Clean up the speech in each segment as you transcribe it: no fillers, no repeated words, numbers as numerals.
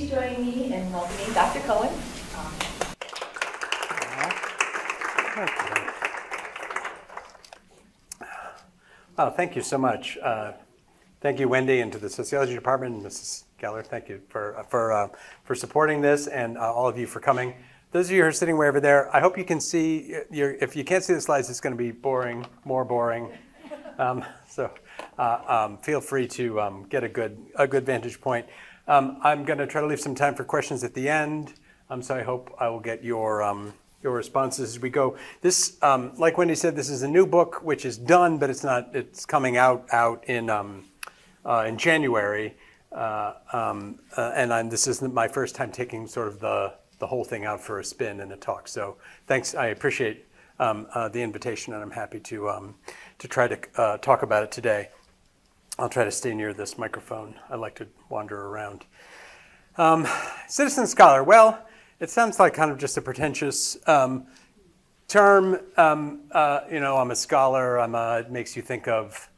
please join me in welcoming Dr. Cohen. Well, thank you so much. Thank you, Wendy, and to the sociology department, and Mrs. Geller. Thank you for supporting this, and all of you for coming. Those of you who are sitting way over there, I hope you can see. If you can't see the slides, it's going to be boring, more boring. So feel free to get a good vantage point. I'm going to try to leave some time for questions at the end. So I hope I will get your responses as we go. This, like Wendy said, this is a new book which is done, but it's not. It's coming out in January, and this isn't my first time taking sort of the whole thing out for a spin and a talk. So thanks. I appreciate the invitation, and I'm happy to try to talk about it today. I'll try to stay near this microphone. I like to wander around. Citizen scholar. Well, it sounds like kind of just a pretentious term. I'm a scholar. It makes you think of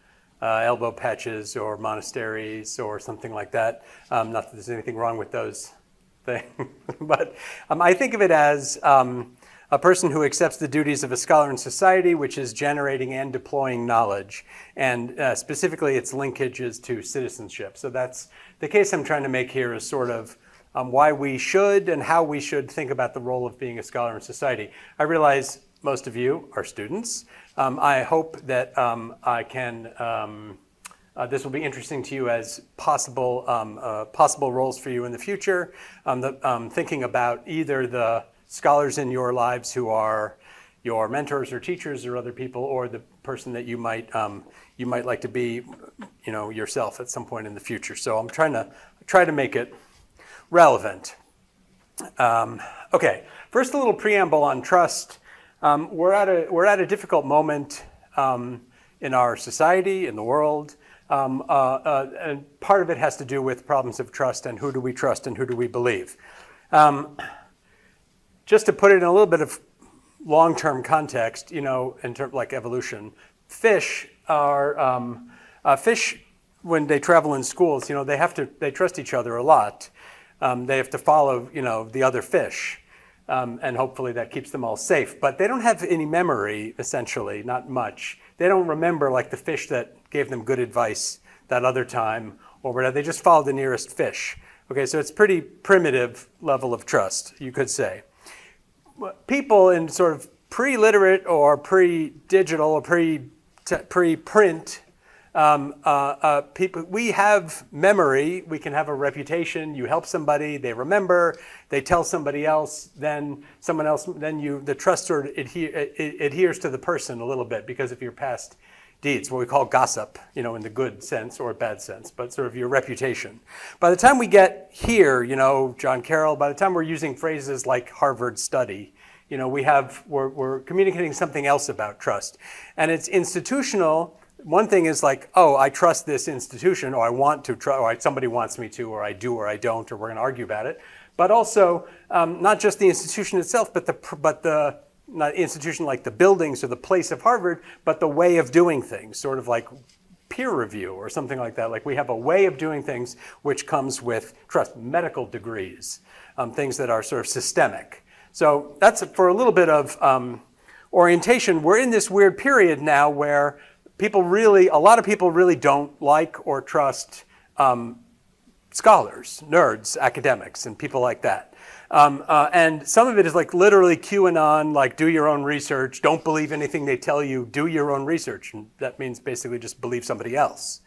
elbow patches or monasteries or something like that. Not that there's anything wrong with those things, but I think of it as a person who accepts the duties of a scholar in society, which is generating and deploying knowledge, and specifically its linkages to citizenship. So that's the case I'm trying to make here, is sort of why we should and how we should think about the role of being a scholar in society. I realize most of you are students. I hope that I can, this will be interesting to you as possible roles for you in the future. Thinking about either the scholars in your lives who are your mentors or teachers or other people, or the person that you might like to be, yourself at some point in the future. So I'm trying to make it relevant. Okay, first a little preamble on trust. We're at a difficult moment in our society, in the world, and part of it has to do with problems of trust and who do we trust and who do we believe. Just to put it in a little bit of long-term context, in terms like evolution, fish when they travel in schools, they trust each other a lot. They have to follow, the other fish, and hopefully that keeps them all safe. But they don't have any memory, essentially, not much. They don't remember like the fish that gave them good advice that other time, or whatever. They just follow the nearest fish. Okay, so it's pretty primitive level of trust, you could say. People in sort of pre-literate or pre-digital or pre-print people, we have memory, we can have a reputation. You help somebody, they remember, they tell somebody else, then someone else, the trust sort of adheres to the person a little bit because of your past deeds, what we call gossip, in the good sense or bad sense, but sort of your reputation. By the time we get here, John Carroll, by the time we're using phrases like Harvard study, we're communicating something else about trust. And it's institutional. One thing is like, oh, I trust this institution, or I want to trust, or somebody wants me to, or I do, or I don't, or we're going to argue about it. But also, not just the institution itself, but the not institution like the buildings or the place of Harvard, but the way of doing things, sort of like peer review or something like that. Like we have a way of doing things which comes with trust, medical degrees, things that are sort of systemic. So that's for a little bit of orientation. We're in this weird period now where a lot of people really don't like or trust scholars, nerds, academics, and people like that. And some of it is like literally QAnon, like do your own research, don't believe anything they tell you, do your own research. And that means basically just believe somebody else.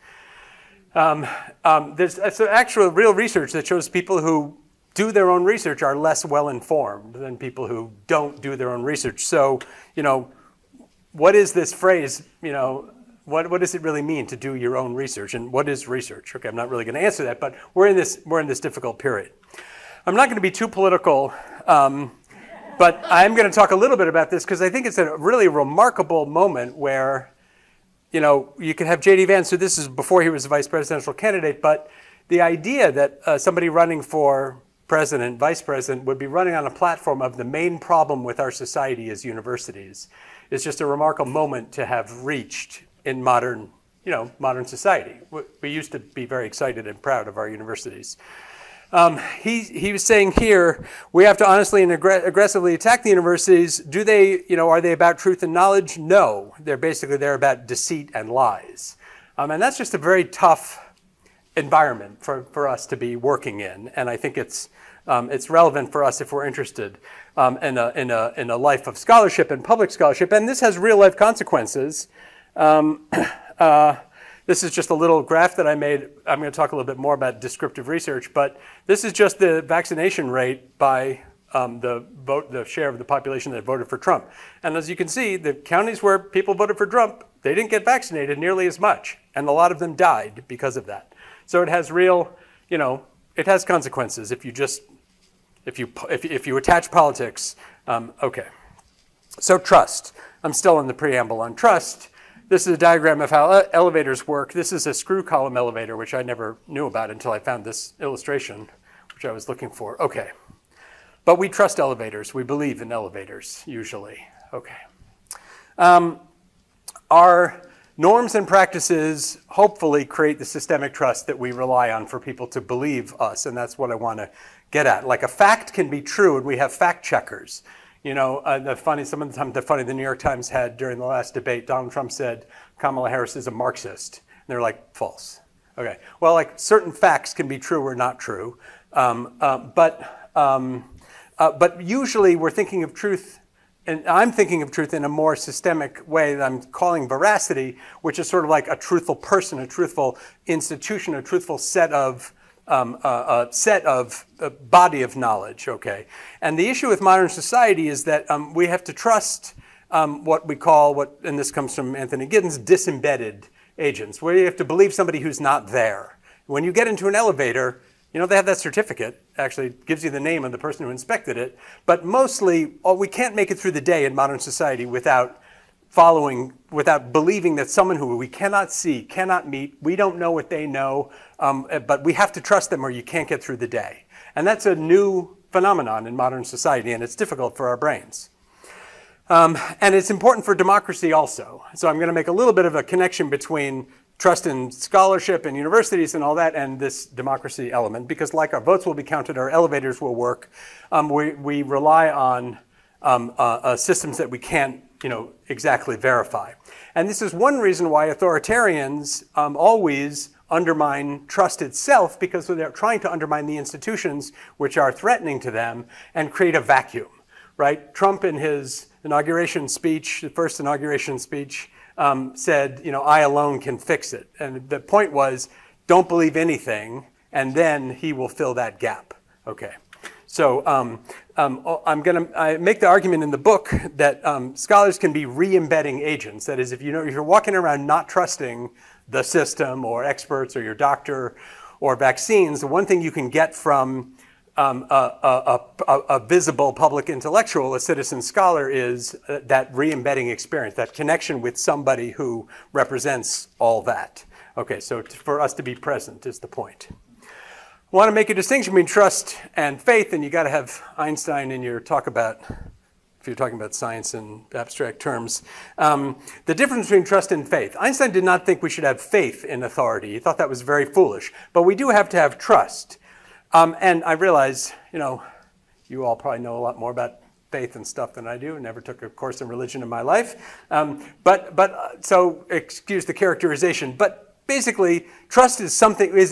There's actual real research that shows people who do their own research are less well informed than people who don't do their own research. So, what is this phrase, what does it really mean to do your own research? And what is research? Okay, I'm not really going to answer that, but we're in this difficult period. I'm not going to be too political, but I'm going to talk a little bit about this because I think it's a really remarkable moment where, you can have J.D. Vance, so this is before he was a vice presidential candidate, but the idea that somebody running for president, vice president, would be running on a platform of the main problem with our society as universities is just a remarkable moment to have reached in modern society. We used to be very excited and proud of our universities. He was saying here, we have to honestly and aggressively attack the universities. Do they, are they about truth and knowledge? No, they're about deceit and lies. And that's just a very tough environment for us to be working in. And I think it's relevant for us if we're interested in a life of scholarship and public scholarship. And this has real life consequences. This is just a little graph that I made. I'm going to talk a little bit more about descriptive research, but this is just the vaccination rate by the share of the population that voted for Trump. And as you can see, the counties where people voted for Trump, they didn't get vaccinated nearly as much, and a lot of them died because of that. So it has real, it has consequences if you attach politics. Okay. So trust. I'm still in the preamble on trust. This is a diagram of how elevators work. This is a screw column elevator, which I never knew about until I found this illustration, which I was looking for. Okay. But we trust elevators. We believe in elevators, usually. Okay. Our norms and practices hopefully create the systemic trust that we rely on for people to believe us, and that's what I want to get at. Like a fact can be true, and we have fact checkers. The New York Times had during the last debate, Donald Trump said Kamala Harris is a Marxist. And they're like, false. Okay. Well, like certain facts can be true or not true, but usually we're thinking of truth, and I'm thinking of truth in a more systemic way that I'm calling veracity, which is sort of like a truthful person, a truthful institution, a truthful set of body of knowledge, okay? And the issue with modern society is that we have to trust what we call, and this comes from Anthony Giddens, disembedded agents, where you have to believe somebody who's not there. When you get into an elevator, they have that certificate, actually gives you the name of the person who inspected it, but mostly, we can't make it through the day in modern society without believing that someone who we cannot see, cannot meet, we don't know what they know, but we have to trust them or you can't get through the day. And that's a new phenomenon in modern society, and it's difficult for our brains. And it's important for democracy also. So I'm going to make a little bit of a connection between trust in scholarship and universities and all that and this democracy element, because like our votes will be counted, our elevators will work, we rely on systems that we can't exactly verify. And this is one reason why authoritarians always undermine trust itself, because they're trying to undermine the institutions which are threatening to them and create a vacuum, right? Trump in his inauguration speech, the first inauguration speech, said, I alone can fix it. And the point was, don't believe anything, and then he will fill that gap. Okay. So I make the argument in the book that scholars can be re-embedding agents. That is, if you're walking around not trusting the system or experts or your doctor or vaccines, the one thing you can get from a visible public intellectual, a citizen scholar, is that re-embedding experience, that connection with somebody who represents all that. Okay, so for us to be present is the point. I want to make a distinction between trust and faith, and you got to have Einstein in your talk about, if you're talking about science in abstract terms. The difference between trust and faith. Einstein did not think we should have faith in authority. He thought that was very foolish. But we do have to have trust. And I realize, you all probably know a lot more about faith and stuff than I do. I never took a course in religion in my life. So excuse the characterization. But basically, trust is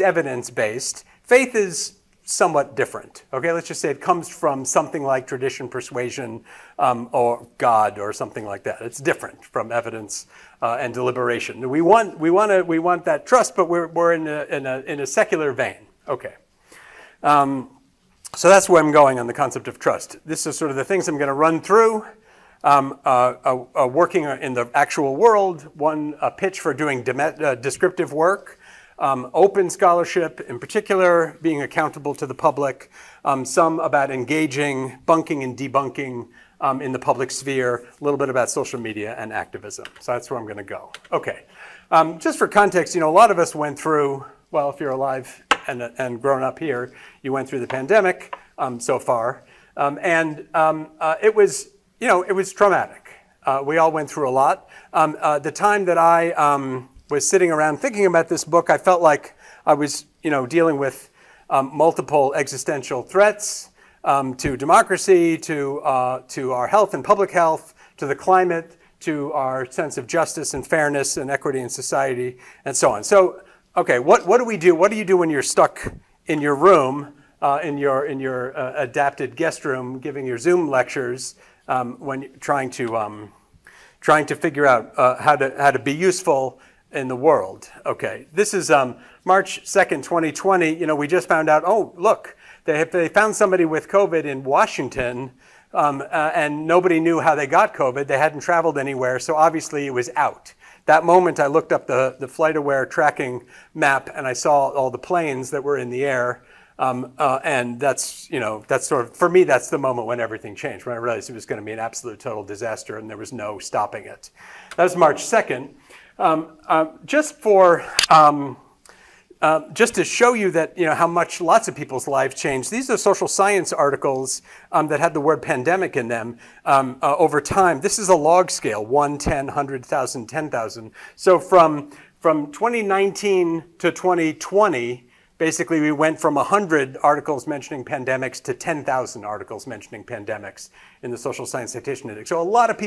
evidence-based. Faith is somewhat different. Okay, let's just say it comes from something like tradition, persuasion, or God, or something like that. It's different from evidence and deliberation. We want that trust, but we're in a secular vein. Okay. So that's where I'm going on the concept of trust. This is sort of the things I'm going to run through. Working in the actual world, a pitch for doing descriptive work. Open scholarship, in particular, being accountable to the public, some about engaging, bunking and debunking in the public sphere, a little bit about social media and activism. So that's where I'm going to go. Okay. Just for context, a lot of us went through, well, if you're alive and grown up here, you went through the pandemic so far. It was traumatic. We all went through a lot. The time that I was sitting around thinking about this book, I felt like I was, dealing with multiple existential threats to democracy, to our health and public health, to the climate, to our sense of justice and fairness and equity in society, and so on. So, okay, what do we do? What do you do when you're stuck in your room, in your adapted guest room, giving your Zoom lectures, when you're trying to figure out how to be useful in the world? Okay, this is March 2nd, 2020. You know, we just found out. Oh, look, they found somebody with COVID in Washington. And nobody knew how they got COVID. They hadn't traveled anywhere, so obviously it was out. That moment, I looked up the FlightAware tracking map, and I saw all the planes that were in the air. And that's sort of, for me, that's the moment when everything changed, when I realized it was going to be an absolute total disaster, and there was no stopping it. That was March 2nd. Just to show you that, how much lots of people's lives changed, these are social science articles that had the word pandemic in them over time. This is a log scale, 1, 10, 100,000, 10,000. So from 2019 to 2020, basically we went from 100 articles mentioning pandemics to 10,000 articles mentioning pandemics in the Social Science Citation Index. So a lot of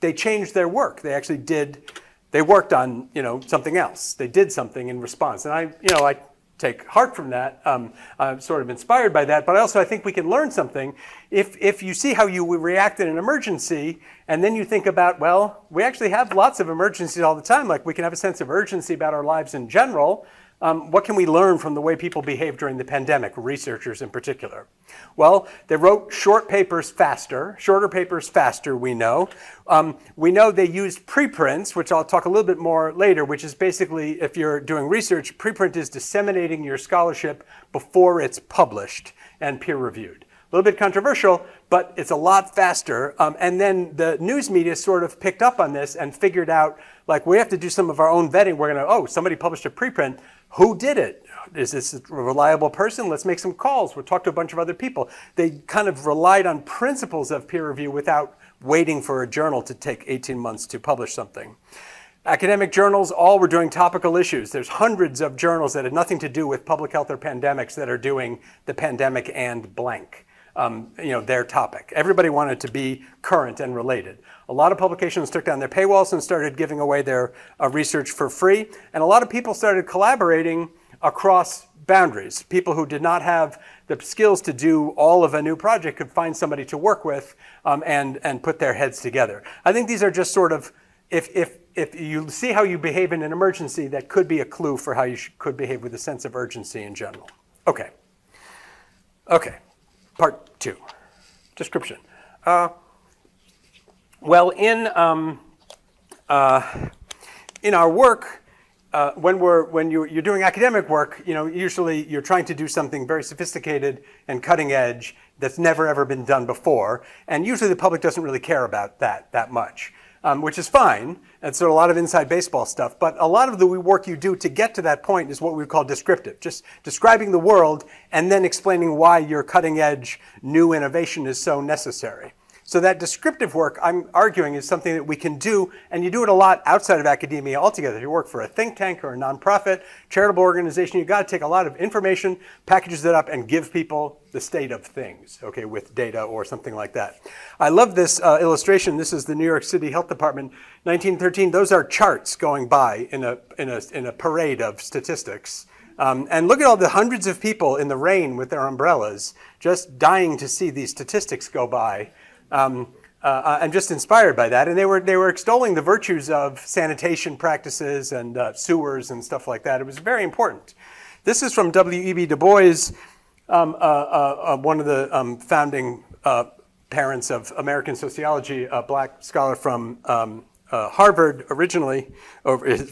they changed their work. They actually they worked on, something else. They did something in response. And I take heart from that. I'm sort of inspired by that. But I think we can learn something. If you see how you would react in an emergency, and then you think about, well, we actually have lots of emergencies all the time. Like, we can have a sense of urgency about our lives in general. What can we learn from the way people behaved during the pandemic, researchers in particular? Well, they wrote shorter papers faster, we know. We know they used preprints, which I'll talk a little bit more later, which is basically, if you're doing research, preprint is disseminating your scholarship before it's published and peer-reviewed. A little bit controversial, but it's a lot faster. And then the news media sort of picked up on this and figured out, like, we have to do some of our own vetting. We're going to, somebody published a preprint. Who did it? Is this a reliable person? Let's make some calls. We'll talk to a bunch of other people. They kind of relied on principles of peer review without waiting for a journal to take 18 months to publish something. Academic journals all were doing topical issues. There's hundreds of journals that had nothing to do with public health or pandemics that are doing the pandemic and blank. Their topic. Everybody wanted to be current and related. A lot of publications took down their paywalls and started giving away their research for free. And a lot of people started collaborating across boundaries. People who did not have the skills to do all of a new project could find somebody to work with and put their heads together. I think these are just sort of, if you see how you behave in an emergency, that could be a clue for how you could behave with a sense of urgency in general. Okay. Part 2, description. Well, in our work, when you're doing academic work, usually you're trying to do something very sophisticated and cutting edge that's never ever been done before, and usually the public doesn't really care about that much. Which is fine. And so a lot of inside baseball stuff. But a lot of the work you do to get to that point is what we call descriptive. Just describing the world and then explaining why your cutting edge new innovation is so necessary. So that descriptive work, I'm arguing, is something that we can do, and you do it a lot outside of academia altogether. If you work for a think tank or a nonprofit, charitable organization, you've got to take a lot of information, packages it up, and give people the state of things, okay, with data or something like that. I love this illustration. This is the New York City Health Department, 1913. Those are charts going by in a parade of statistics. And look at all the hundreds of people in the rain with their umbrellas, just dying to see these statistics go by. I'm just inspired by that, and they were extolling the virtues of sanitation practices and sewers and stuff like that. It was very important. This is from W.E.B. Du Bois, one of the founding parents of American sociology, a black scholar from Harvard originally,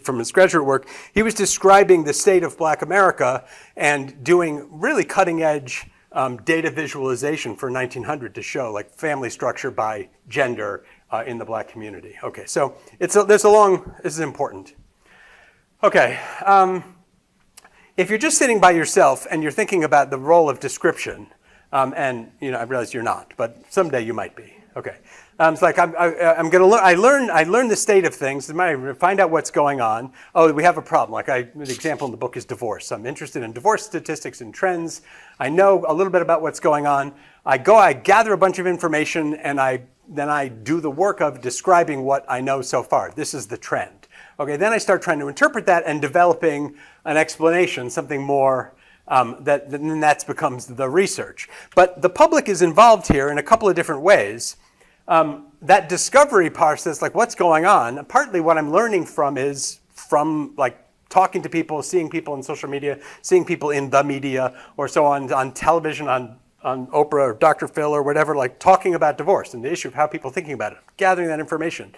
from his graduate work. He was describing the state of Black America and doing really cutting-edge data visualization for 1900 to show like family structure by gender in the black community. Okay, so this is important. Okay, if you're just sitting by yourself and you're thinking about the role of description, and I realize you're not, but someday you might be. Okay. It's like I'm going to learn. I learn the state of things. I find out what's going on. Oh, we have a problem. Like the example in the book is divorce. I'm interested in divorce statistics and trends. I know a little bit about what's going on. I gather a bunch of information, and then I do the work of describing what I know so far. This is the trend. Okay. Then I start trying to interpret that and developing an explanation, something more. Then that becomes the research. But the public is involved here in a couple of different ways. That discovery process, like what's going on, partly what I'm learning from is from like talking to people, seeing people on social media, seeing people in the media or so on television, on Oprah or Dr. Phil or whatever, like talking about divorce and the issue of how people are thinking about it, gathering that information.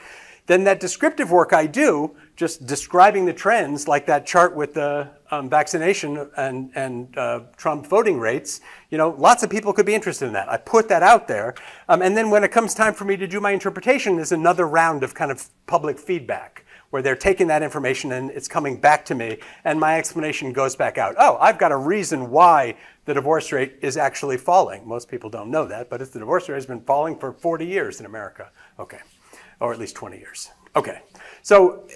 Then that descriptive work I do, just describing the trends, like that chart with the vaccination and Trump voting rates, lots of people could be interested in that. I put that out there. And then when it comes time for me to do my interpretation, there's another round of kind of public feedback where they're taking that information and it's coming back to me. And my explanation goes back out. Oh, I've got a reason why the divorce rate is actually falling. Most people don't know that, but the divorce rate has been falling for 40 years in America. Okay. Or at least 20 years. Okay, so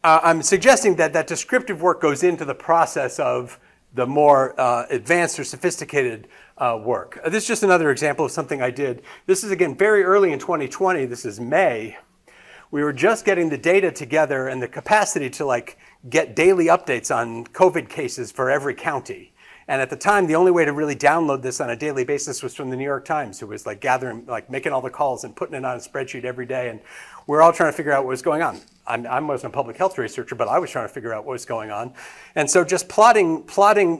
I'm suggesting that descriptive work goes into the process of the more advanced or sophisticated work. This is just another example of something I did. This is, again, very early in 2020. This is May. We were just getting the data together and the capacity to like get daily updates on COVID cases for every county. And at the time, the only way to really download this on a daily basis was from the New York Times, who was like gathering, like making all the calls and putting it on a spreadsheet every day. And we're all trying to figure out what was going on. I wasn't a public health researcher, but I was trying to figure out what was going on. And so just plotting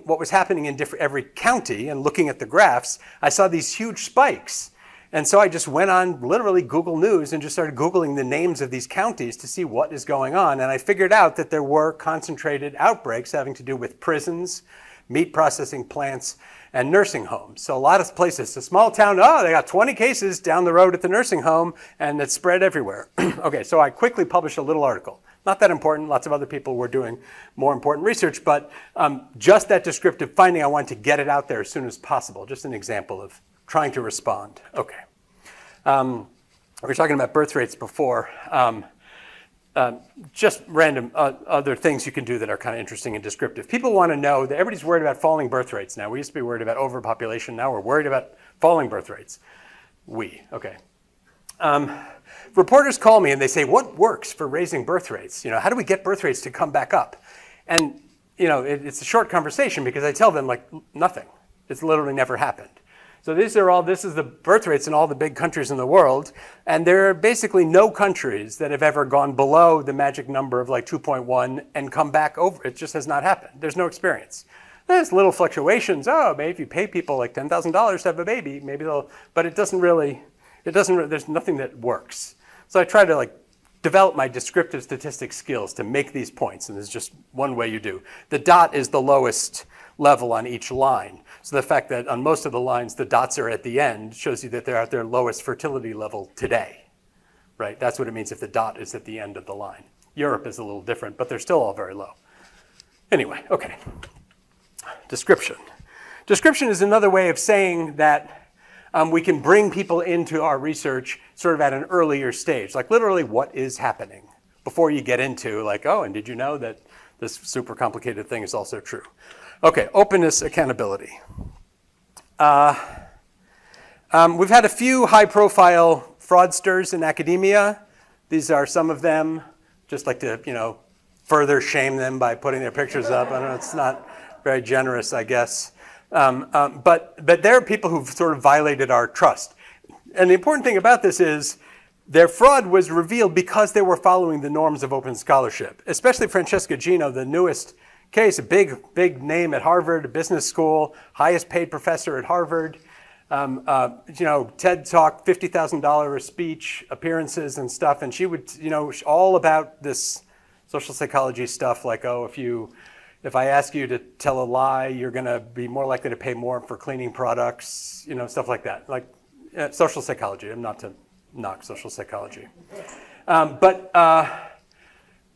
what was happening in every county and looking at the graphs, I saw these huge spikes. And so I just went on literally Google News and just started Googling the names of these counties to see what is going on. And I figured out that there were concentrated outbreaks having to do with prisons, meat processing plants, and nursing homes. So a lot of places, a small town, oh, they got 20 cases down the road at the nursing home, and it's spread everywhere. Okay, so I quickly published a little article. Not that important. Lots of other people were doing more important research, but just that descriptive finding, I wanted to get it out there as soon as possible. Just an example of trying to respond. Okay. We were talking about birth rates before. Just random other things you can do that are kind of interesting and descriptive. People want to know that everybody's worried about falling birth rates now. We used to be worried about overpopulation. Now we're worried about falling birth rates. Okay. Reporters call me and they say, what works for raising birth rates? How do we get birth rates to come back up? And, it's a short conversation because I tell them, like, nothing. It's literally never happened. So this is the birth rates in all the big countries in the world, and there are basically no countries that have ever gone below the magic number of like 2.1 and come back over. It just has not happened. There's no experience. There's little fluctuations. Oh, maybe if you pay people like $10,000 to have a baby, maybe they'll, but there's nothing that works. So I try to like develop my descriptive statistics skills to make these points, and there's just one way you do. The dot is the lowest level on each line. So the fact that on most of the lines, the dots are at the end shows you that they're at their lowest fertility level today, right? That's what it means if the dot is at the end of the line. Europe is a little different, but they're still all very low. Anyway, okay. Description. Description is another way of saying that we can bring people into our research sort of at an earlier stage, like literally what is happening before you get into like, oh, and did you know that this super complicated thing is also true? Okay, openness, accountability. We've had a few high-profile fraudsters in academia. These are some of them. Just like to, further shame them by putting their pictures up. I don't know, it's not very generous, I guess. But there are people who've sort of violated our trust. And the important thing about this is their fraud was revealed because they were following the norms of open scholarship, especially Francesca Gino, the newest case, a big name at Harvard, a business school, highest paid professor at Harvard. TED Talk, $50,000 a speech, appearances and stuff. And she would, all about this social psychology stuff like, oh, if I ask you to tell a lie, you're going to be more likely to pay more for cleaning products, stuff like that. Like social psychology. I'm not to knock social psychology.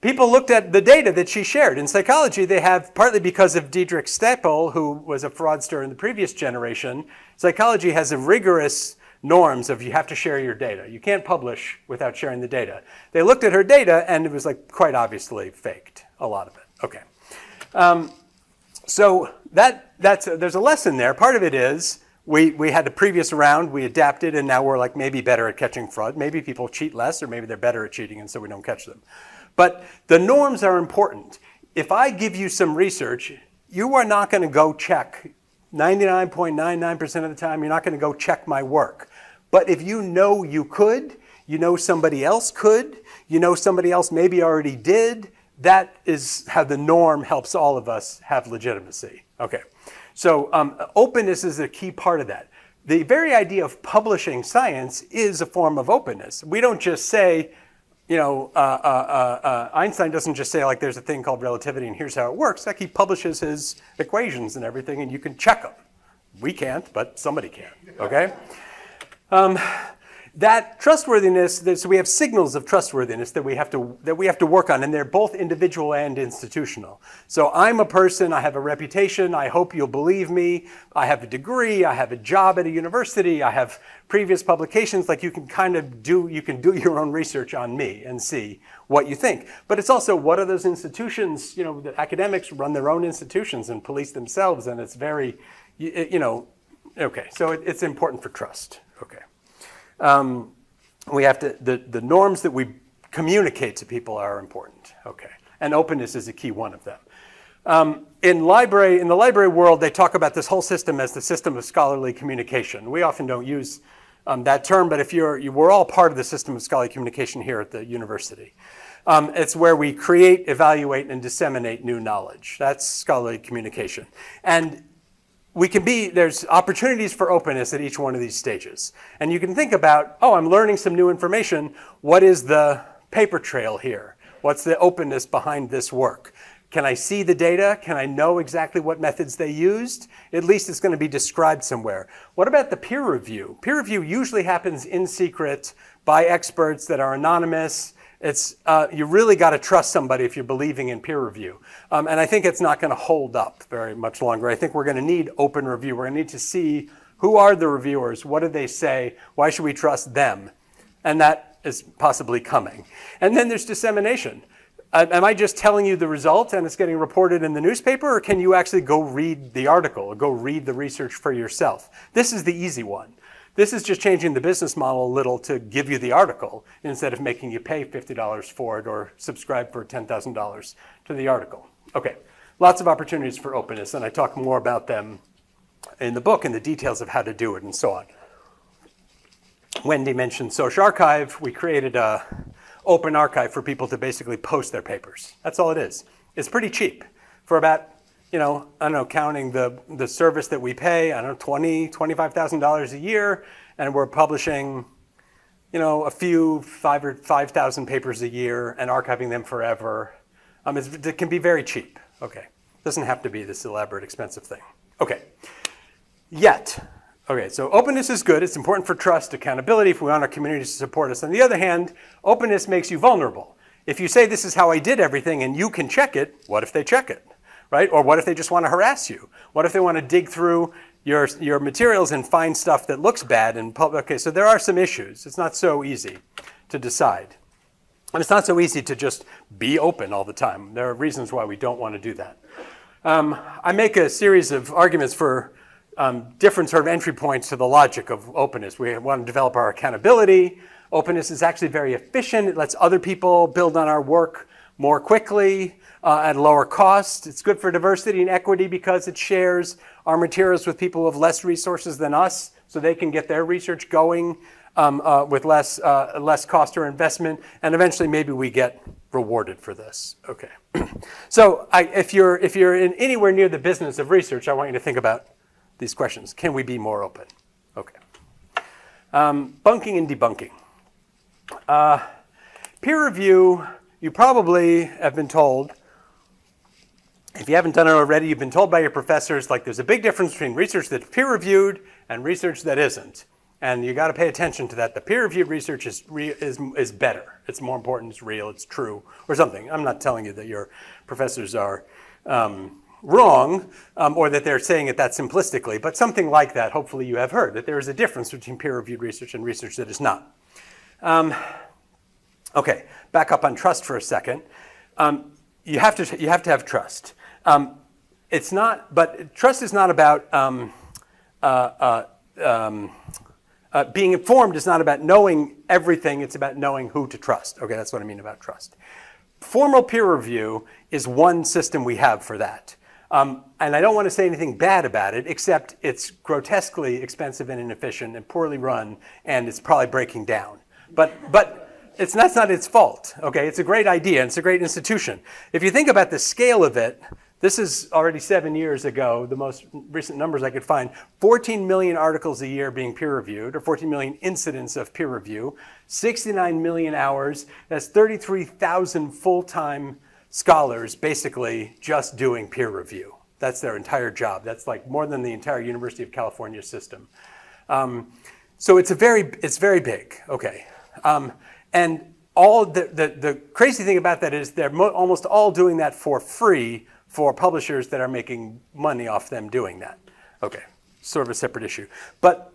People looked at the data that she shared. In psychology, they have, partly because of Diederik Stapel, who was a fraudster in the previous generation, psychology has a rigorous norms of you have to share your data. You can't publish without sharing the data. They looked at her data, and it was like quite obviously faked, a lot of it. Okay. So there's a lesson there. Part of it is we had the previous round, we adapted, and now we're like maybe better at catching fraud. Maybe people cheat less, or maybe they're better at cheating, and so we don't catch them. But the norms are important. If I give you some research, you are not going to go check 99.99% of the time, you're not going to go check my work. But if you know you could, you know somebody else could, you know somebody else maybe already did, that is how the norm helps all of us have legitimacy. Okay, so openness is a key part of that. The very idea of publishing science is a form of openness. We don't just say, you know, Einstein doesn't just say, like, there's a thing called relativity and here's how it works. Like, he publishes his equations and everything, and you can check them. We can't, but somebody can, okay? That trustworthiness, so we have signals of trustworthiness that we have to work on, and they're both individual and institutional. So I'm a person, I have a reputation, I hope you'll believe me, I have a degree, I have a job at a university, I have previous publications, like you can do your own research on me and see what you think. But it's also, what are those institutions, you know, the academics run their own institutions and police themselves, and it's very, you know, okay, so it's important for trust, okay. We have to, the norms that we communicate to people are important, okay. And openness is a key one of them. In the library world, they talk about this whole system as the system of scholarly communication. We often don't use that term, but if we're all part of the system of scholarly communication here at the university. It's where we create, evaluate, and disseminate new knowledge. That's scholarly communication. And there's opportunities for openness at each one of these stages. And you can think about, oh, I'm learning some new information. What is the paper trail here? What's the openness behind this work? Can I see the data? Can I know exactly what methods they used? At least it's going to be described somewhere. What about the peer review? Peer review usually happens in secret by experts that are anonymous. You really got to trust somebody if you're believing in peer review. And I think it's not going to hold up very much longer. I think we're going to need open review. We're going to need to see who are the reviewers, what did they say, why should we trust them? And that is possibly coming. And then there's dissemination. Am I just telling you the result and it's getting reported in the newspaper, or can you actually go read the article or go read the research for yourself? This is the easy one. This is just changing the business model a little to give you the article instead of making you pay $50 for it or subscribe for $10,000 to the article. Okay, lots of opportunities for openness, and I talk more about them in the book and the details of how to do it and so on. Wendy mentioned Social Archive. We created an open archive for people to basically post their papers. That's all it is. It's pretty cheap for about, you know, I don't know, counting the service that we pay, I don't know, $25,000 a year, and we're publishing, you know, a few 5,000 papers a year and archiving them forever. It can be very cheap. Okay, doesn't have to be this elaborate, expensive thing. Okay, okay, so openness is good. It's important for trust, accountability, if we want our community to support us. On the other hand, openness makes you vulnerable. If you say this is how I did everything and you can check it, what if they check it? Right? Or what if they just want to harass you? What if they want to dig through your materials and find stuff that looks bad in public? Okay, so there are some issues. It's not so easy to decide. And it's not so easy to just be open all the time. There are reasons why we don't want to do that. I make a series of arguments for different sort of entry points to the logic of openness. We want to develop our accountability. Openness is actually very efficient. It lets other people build on our work more quickly. At a lower cost. It's good for diversity and equity because it shares our materials with people who have less resources than us, so they can get their research going with less cost or investment, and eventually maybe we get rewarded for this. Okay. So if you're in anywhere near the business of research, I want you to think about these questions. Can we be more open? Okay. Bunking and debunking. Peer review, you probably have been told, if you haven't done it already, you've been told by your professors, like, there's a big difference between research that's peer-reviewed and research that isn't. And you got to pay attention to that. The peer-reviewed research is better. It's more important, it's real, it's true, or something. I'm not telling you that your professors are wrong, or that they're saying it that simplistically, but something like that, hopefully you have heard, that there is a difference between peer-reviewed research and research that is not. Okay, back up on trust for a second. You have to have trust. It's not, but trust is not about being informed. Is not about knowing everything. It's about knowing who to trust. Okay, that's what I mean about trust. Formal peer review is one system we have for that. And I don't want to say anything bad about it, except it's grotesquely expensive and inefficient and poorly run, and it's probably breaking down. But that's not its fault. Okay, it's a great idea, and it's a great institution. If you think about the scale of it, this is already 7 years ago, the most recent numbers I could find, 14 million articles a year being peer reviewed, or 14 million incidents of peer review, 69 million hours, that's 33,000 full-time scholars basically just doing peer review. That's their entire job. That's like more than the entire University of California system. So it's very big, okay. And all the crazy thing about that is they're almost all doing that for free for publishers that are making money off them doing that. Okay, sort of a separate issue. But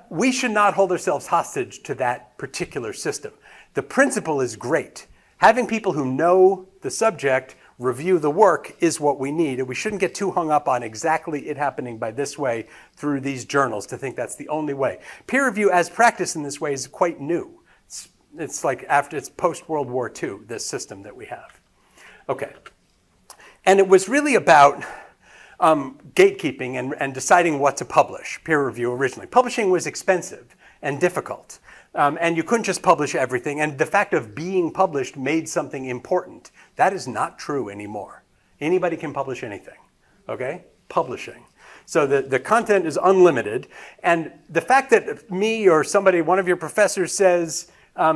we should not hold ourselves hostage to that particular system. The principle is great. Having people who know the subject review the work is what we need, and we shouldn't get too hung up on exactly it happening by this way through these journals to think that's the only way. Peer review as practiced in this way is quite new. It's like it's post-World War II, this system that we have. Okay. And it was really about gatekeeping and deciding what to publish, peer review originally. Publishing was expensive and difficult. And you couldn't just publish everything. And the fact of being published made something important. That is not true anymore. Anybody can publish anything, okay? Publishing. So the content is unlimited. And the fact that me or somebody, one of your professors says,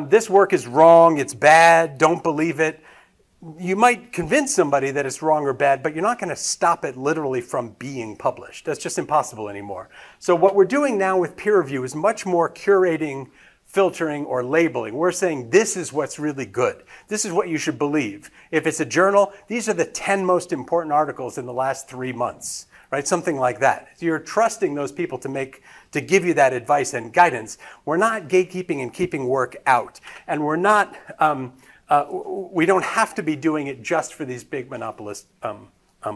this work is wrong, it's bad, don't believe it, you might convince somebody that it's wrong or bad, but you're not going to stop it literally from being published. That's just impossible anymore. So what we're doing now with peer review is much more curating, filtering, or labeling. We're saying this is what's really good. This is what you should believe. If it's a journal, these are the 10 most important articles in the last 3 months, right? Something like that. You're trusting those people to give you that advice and guidance. We're not gatekeeping and keeping work out. And we're not, we don't have to be doing it just for these big monopolist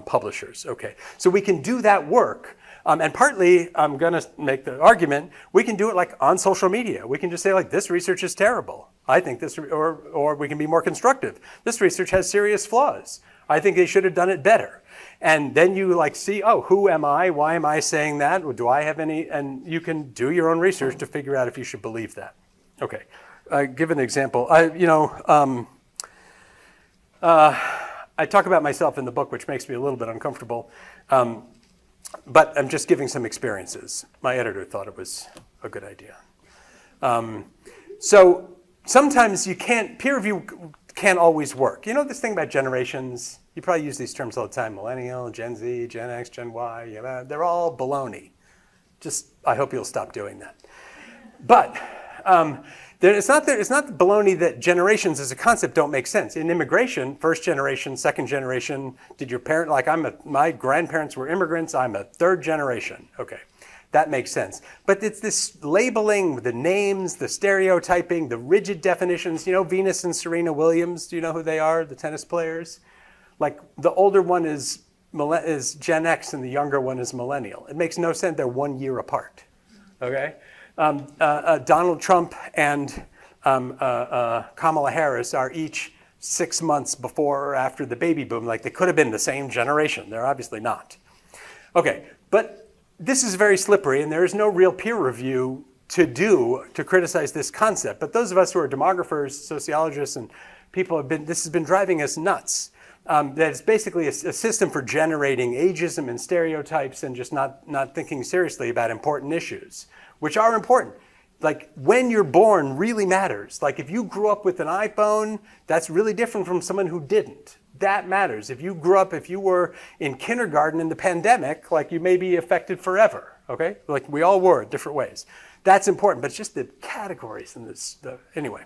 publishers. Okay, so we can do that work. And partly, I'm going to make the argument, we can do it like on social media. We can just say like, this research is terrible. I think this, or we can be more constructive. This research has serious flaws. I think they should have done it better. And then you like see, oh, who am I? Why am I saying that? Do I have any? And you can do your own research to figure out if you should believe that. Okay, give an example. I talk about myself in the book, which makes me a little bit uncomfortable. But I'm just giving some experiences. My editor thought it was a good idea. So sometimes peer review can't always work. You know this thing about generations? You probably use these terms all the time, millennial, Gen Z, Gen X, Gen Y, they're all baloney. I hope you'll stop doing that. But it's not baloney that generations as a concept don't make sense. In immigration, first generation, second generation, did your parent, my grandparents were immigrants, I'm a third generation. Okay, that makes sense. But it's this labeling, the names, the stereotyping, the rigid definitions. You know Venus and Serena Williams, do you know who they are, the tennis players? Like the older one is Gen X and the younger one is millennial. It makes no sense, they're 1 year apart, okay? Donald Trump and Kamala Harris are each 6 months before or after the baby boom. Like they could have been the same generation. They're obviously not. Okay, but this is very slippery and there is no real peer review to criticize this concept. But those of us who are demographers, sociologists, and people this has been driving us nuts. That it's basically a system for generating ageism and stereotypes and just not thinking seriously about important issues, which are important. Like when you're born really matters. Like if you grew up with an iPhone, that's really different from someone who didn't. That matters. If you were in kindergarten in the pandemic, like you may be affected forever, okay? Like we all were in different ways. That's important, but it's just the categories in this, anyway.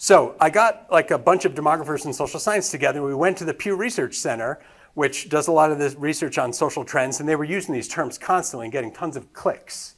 So I got like a bunch of demographers in social science together. We went to the Pew Research Center which does a lot of this research on social trends, and they were using these terms constantly and getting tons of clicks.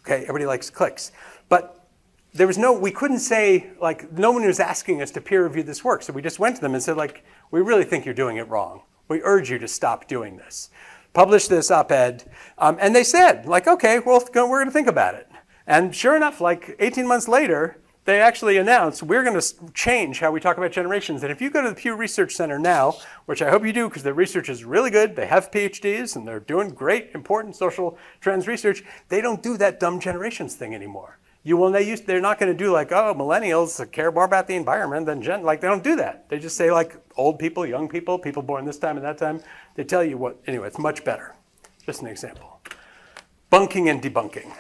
Okay, everybody likes clicks. But there was we couldn't say, like, no one was asking us to peer review this work. So we just went to them and said, like, we really think you're doing it wrong. We urge you to stop doing this. Publish this op-ed. And they said, like, okay, well, we're going to think about it. And sure enough, like 18 months later, they actually announced, we're going to change how we talk about generations. And if you go to the Pew Research Center now, which I hope you do because their research is really good, they have PhDs and they're doing great, important social trends research, they don't do that dumb generations thing anymore. They're not going to do like, oh, millennials care more about the environment than like they don't do that. They just say like old people, young people, people born this time and that time. They tell you what, anyway, it's much better. Just an example. Bunking and debunking.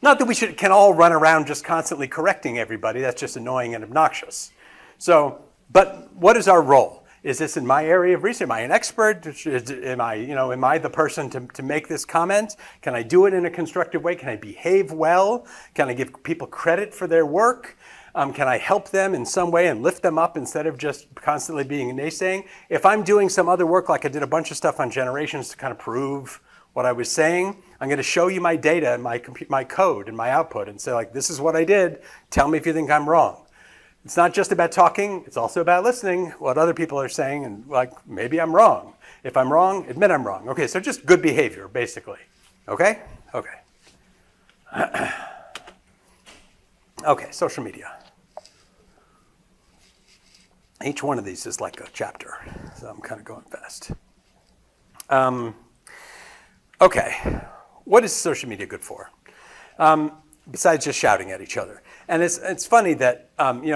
Not that we can all run around just constantly correcting everybody. That's just annoying and obnoxious. So, but what is our role? Is this in my area of research? Am I an expert? Am I the person to make this comment? Can I do it in a constructive way? Can I behave well? Can I give people credit for their work? Can I help them in some way and lift them up instead of just constantly being naysaying? If I'm doing some other work, like I did a bunch of stuff on generations to kind of prove what I was saying, I'm going to show you my data and my code and my output and say, like, this is what I did. Tell me if you think I'm wrong. It's not just about talking. It's also about listening what other people are saying and, like, maybe I'm wrong. If I'm wrong, admit I'm wrong. Okay, so just good behavior, basically. Okay? Okay. Okay, social media. Each one of these is like a chapter, so I'm kind of going fast. Okay, what is social media good for? Besides just shouting at each other. And it's funny that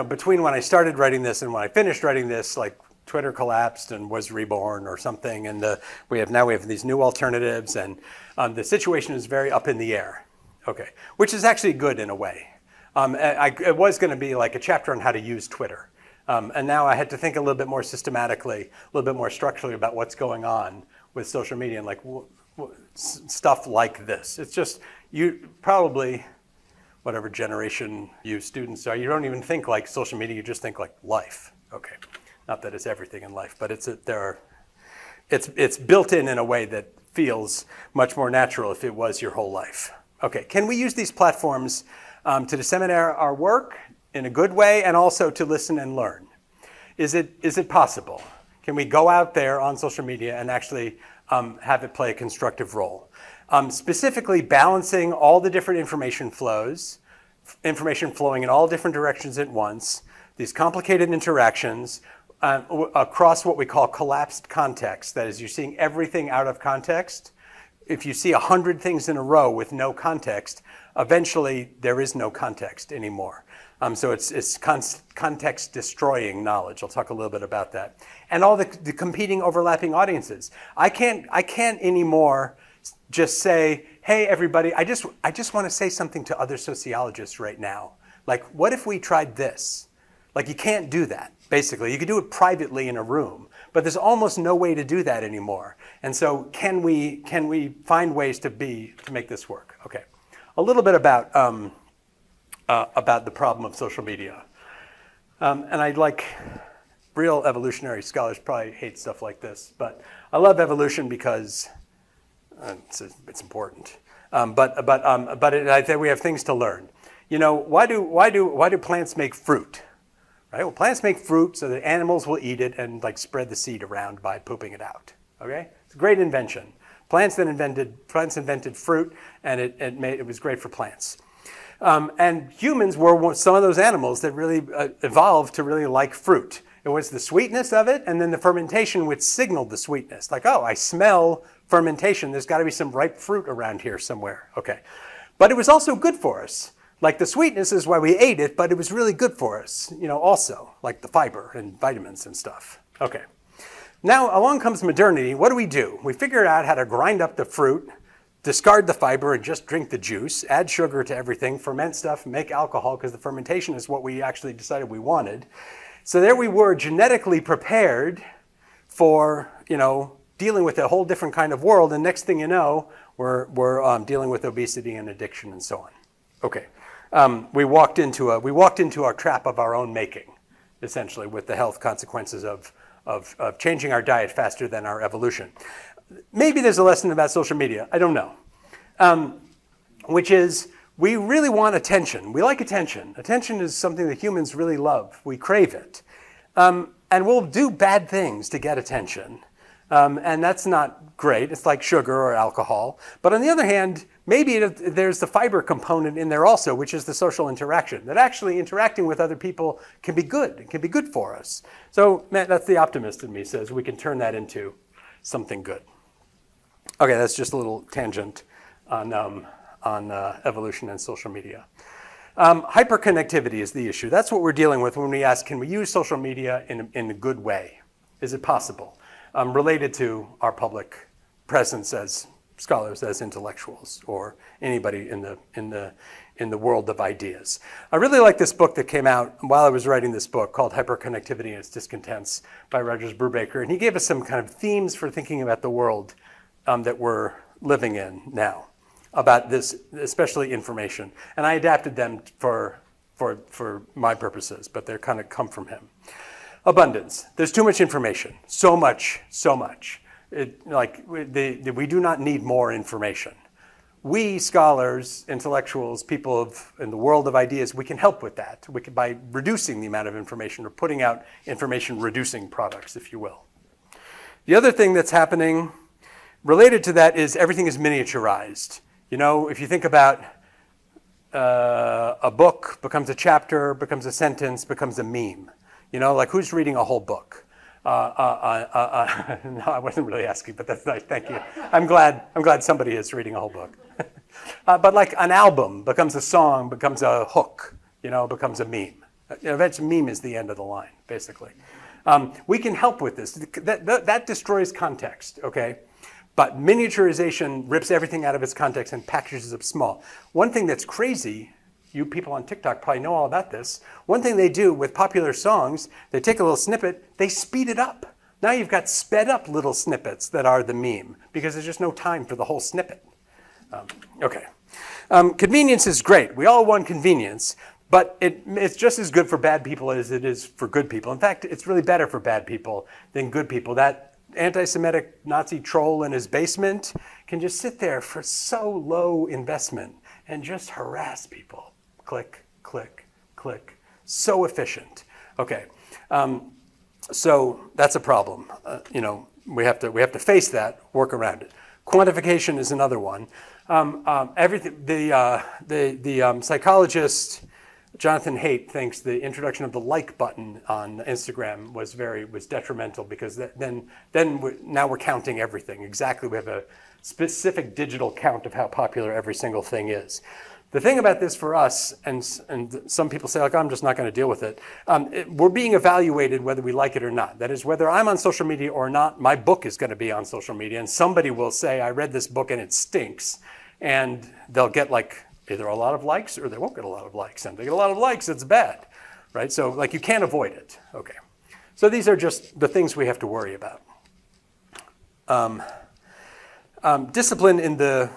between when I started writing this and when I finished writing this, like Twitter collapsed and was reborn or something, and we have these new alternatives, and the situation is very up in the air. Okay, which is actually good in a way. It was going to be like a chapter on how to use Twitter, and now I had to think a little bit more systematically, a little bit more structurally about what's going on with social media and like stuff like this. It's just you probably. Whatever generation you students are, you don't even think like social media, you just think like life. Okay, not that it's everything in life, but it's built in a way that feels much more natural if it was your whole life. Okay, can we use these platforms to disseminate our work in a good way and also to listen and learn? Is it possible? Can we go out there on social media and actually have it play a constructive role? Specifically balancing all the different information flowing in all different directions at once, these complicated interactions across what we call collapsed context. That is, you're seeing everything out of context. If you see 100 things in a row with no context, eventually there is no context anymore. So it's context destroying knowledge. I'll talk a little bit about that. And all the competing overlapping audiences. I can't anymore just say, hey, everybody, I just want to say something to other sociologists right now. Like, what if we tried this? Like, you can't do that, basically. You could do it privately in a room, but there's almost no way to do that anymore. And so can we find ways to make this work? Okay. A little bit about the problem of social media. And I like real evolutionary scholars probably hate stuff like this, but I love evolution because it's important, I think we have things to learn. You know, why do plants make fruit? Right? Well, plants make fruit so that animals will eat it and like spread the seed around by pooping it out. Okay, it's a great invention. Plants invented fruit, and it was great for plants. And humans were some of those animals that really evolved to really like fruit. It was the sweetness of it, and then the fermentation which signaled the sweetness. Like, oh, I smell fermentation. There's got to be some ripe fruit around here somewhere. Okay. But it was also good for us. Like, the sweetness is why we ate it, but it was really good for us, also, like the fiber and vitamins and stuff. Okay. Now, along comes modernity. What do? We figure out how to grind up the fruit, discard the fiber, and just drink the juice, add sugar to everything, ferment stuff, make alcohol, because the fermentation is what we actually decided we wanted. So there we were, genetically prepared for, dealing with a whole different kind of world, and next thing you know, we're dealing with obesity and addiction and so on. Okay, we walked into our trap of our own making. essentially, with the health consequences of changing our diet faster than our evolution. Maybe there's a lesson about social media. I don't know. Which is, we really want attention. We like attention. Attention is something that humans really love. We crave it. And we'll do bad things to get attention. And that's not great. It's like sugar or alcohol. But on the other hand, maybe there's the fiber component in there also, which is the social interaction. That actually interacting with other people can be good. It can be good for us. So that's the optimist in me, says we can turn that into something good. Okay, that's just a little tangent on evolution and social media. Hyperconnectivity is the issue. That's what we're dealing with when we ask, can we use social media in a good way? Is it possible? Related to our public presence as scholars, as intellectuals, or anybody in the world of ideas. I really like this book that came out while I was writing this book called Hyperconnectivity and Its Discontents by Rogers Brubaker. And he gave us some kind of themes for thinking about the world that we're living in now, about this, especially information. And I adapted them for my purposes, but they're kind of come from him. Abundance. There's too much information. So much. We do not need more information. We scholars, intellectuals, people in the world of ideas, we can help with that. We can, by reducing the amount of information or putting out information-reducing products, if you will. The other thing that's happening related to that is everything is miniaturized. You know, if you think about a book becomes a chapter, becomes a sentence, becomes a meme. You know, like who's reading a whole book? No, I wasn't really asking, but that's nice. Thank you. I'm glad somebody is reading a whole book. But like an album becomes a song, becomes a hook. You know, becomes a meme. You know, that's meme is the end of the line, basically. We can help with this. That destroys context. Okay. But miniaturization rips everything out of its context and packages it small. One thing that's crazy, you people on TikTok probably know all about this. One thing they do with popular songs, they take a little snippet, they speed it up. Now you've got sped up little snippets that are the meme because there's just no time for the whole snippet. Convenience is great. We all want convenience, but it's just as good for bad people as it is for good people. In fact, it's really better for bad people than good people. That anti-Semitic Nazi troll in his basement can just sit there for so low investment and just harass people. Click, click, click. So efficient. Okay, so that's a problem. You know, we have to face that, work around it. Quantification is another one. The psychologist Jonathan Haidt thinks the introduction of the like button on Instagram was detrimental because now we're counting everything. Exactly, we have a specific digital count of how popular every single thing is. The thing about this for us, and some people say, like, I'm just not going to deal with it, we're being evaluated whether we like it or not. That is, whether I'm on social media or not, my book is going to be on social media, and somebody will say, I read this book and it stinks, and they'll get like either a lot of likes or they won't get a lot of likes. And if they get a lot of likes, it's bad, right? So like you can't avoid it. Okay. So these are just the things we have to worry about. Discipline in the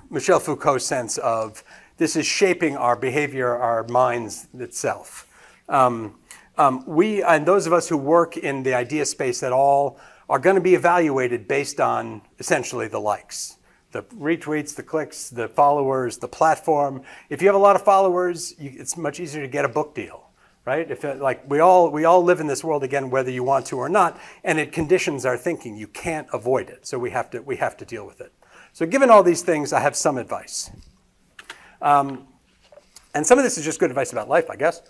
Michel Foucault sense of this is shaping our behavior, our minds itself. And those of us who work in the idea space at all are going to be evaluated based on essentially the likes. The retweets, the clicks, the followers, the platform. If you have a lot of followers, it's much easier to get a book deal, right? If like we all live in this world again, whether you want to or not, and it conditions our thinking. You can't avoid it, so we have to deal with it. So, given all these things, I have some advice, and some of this is just good advice about life, I guess,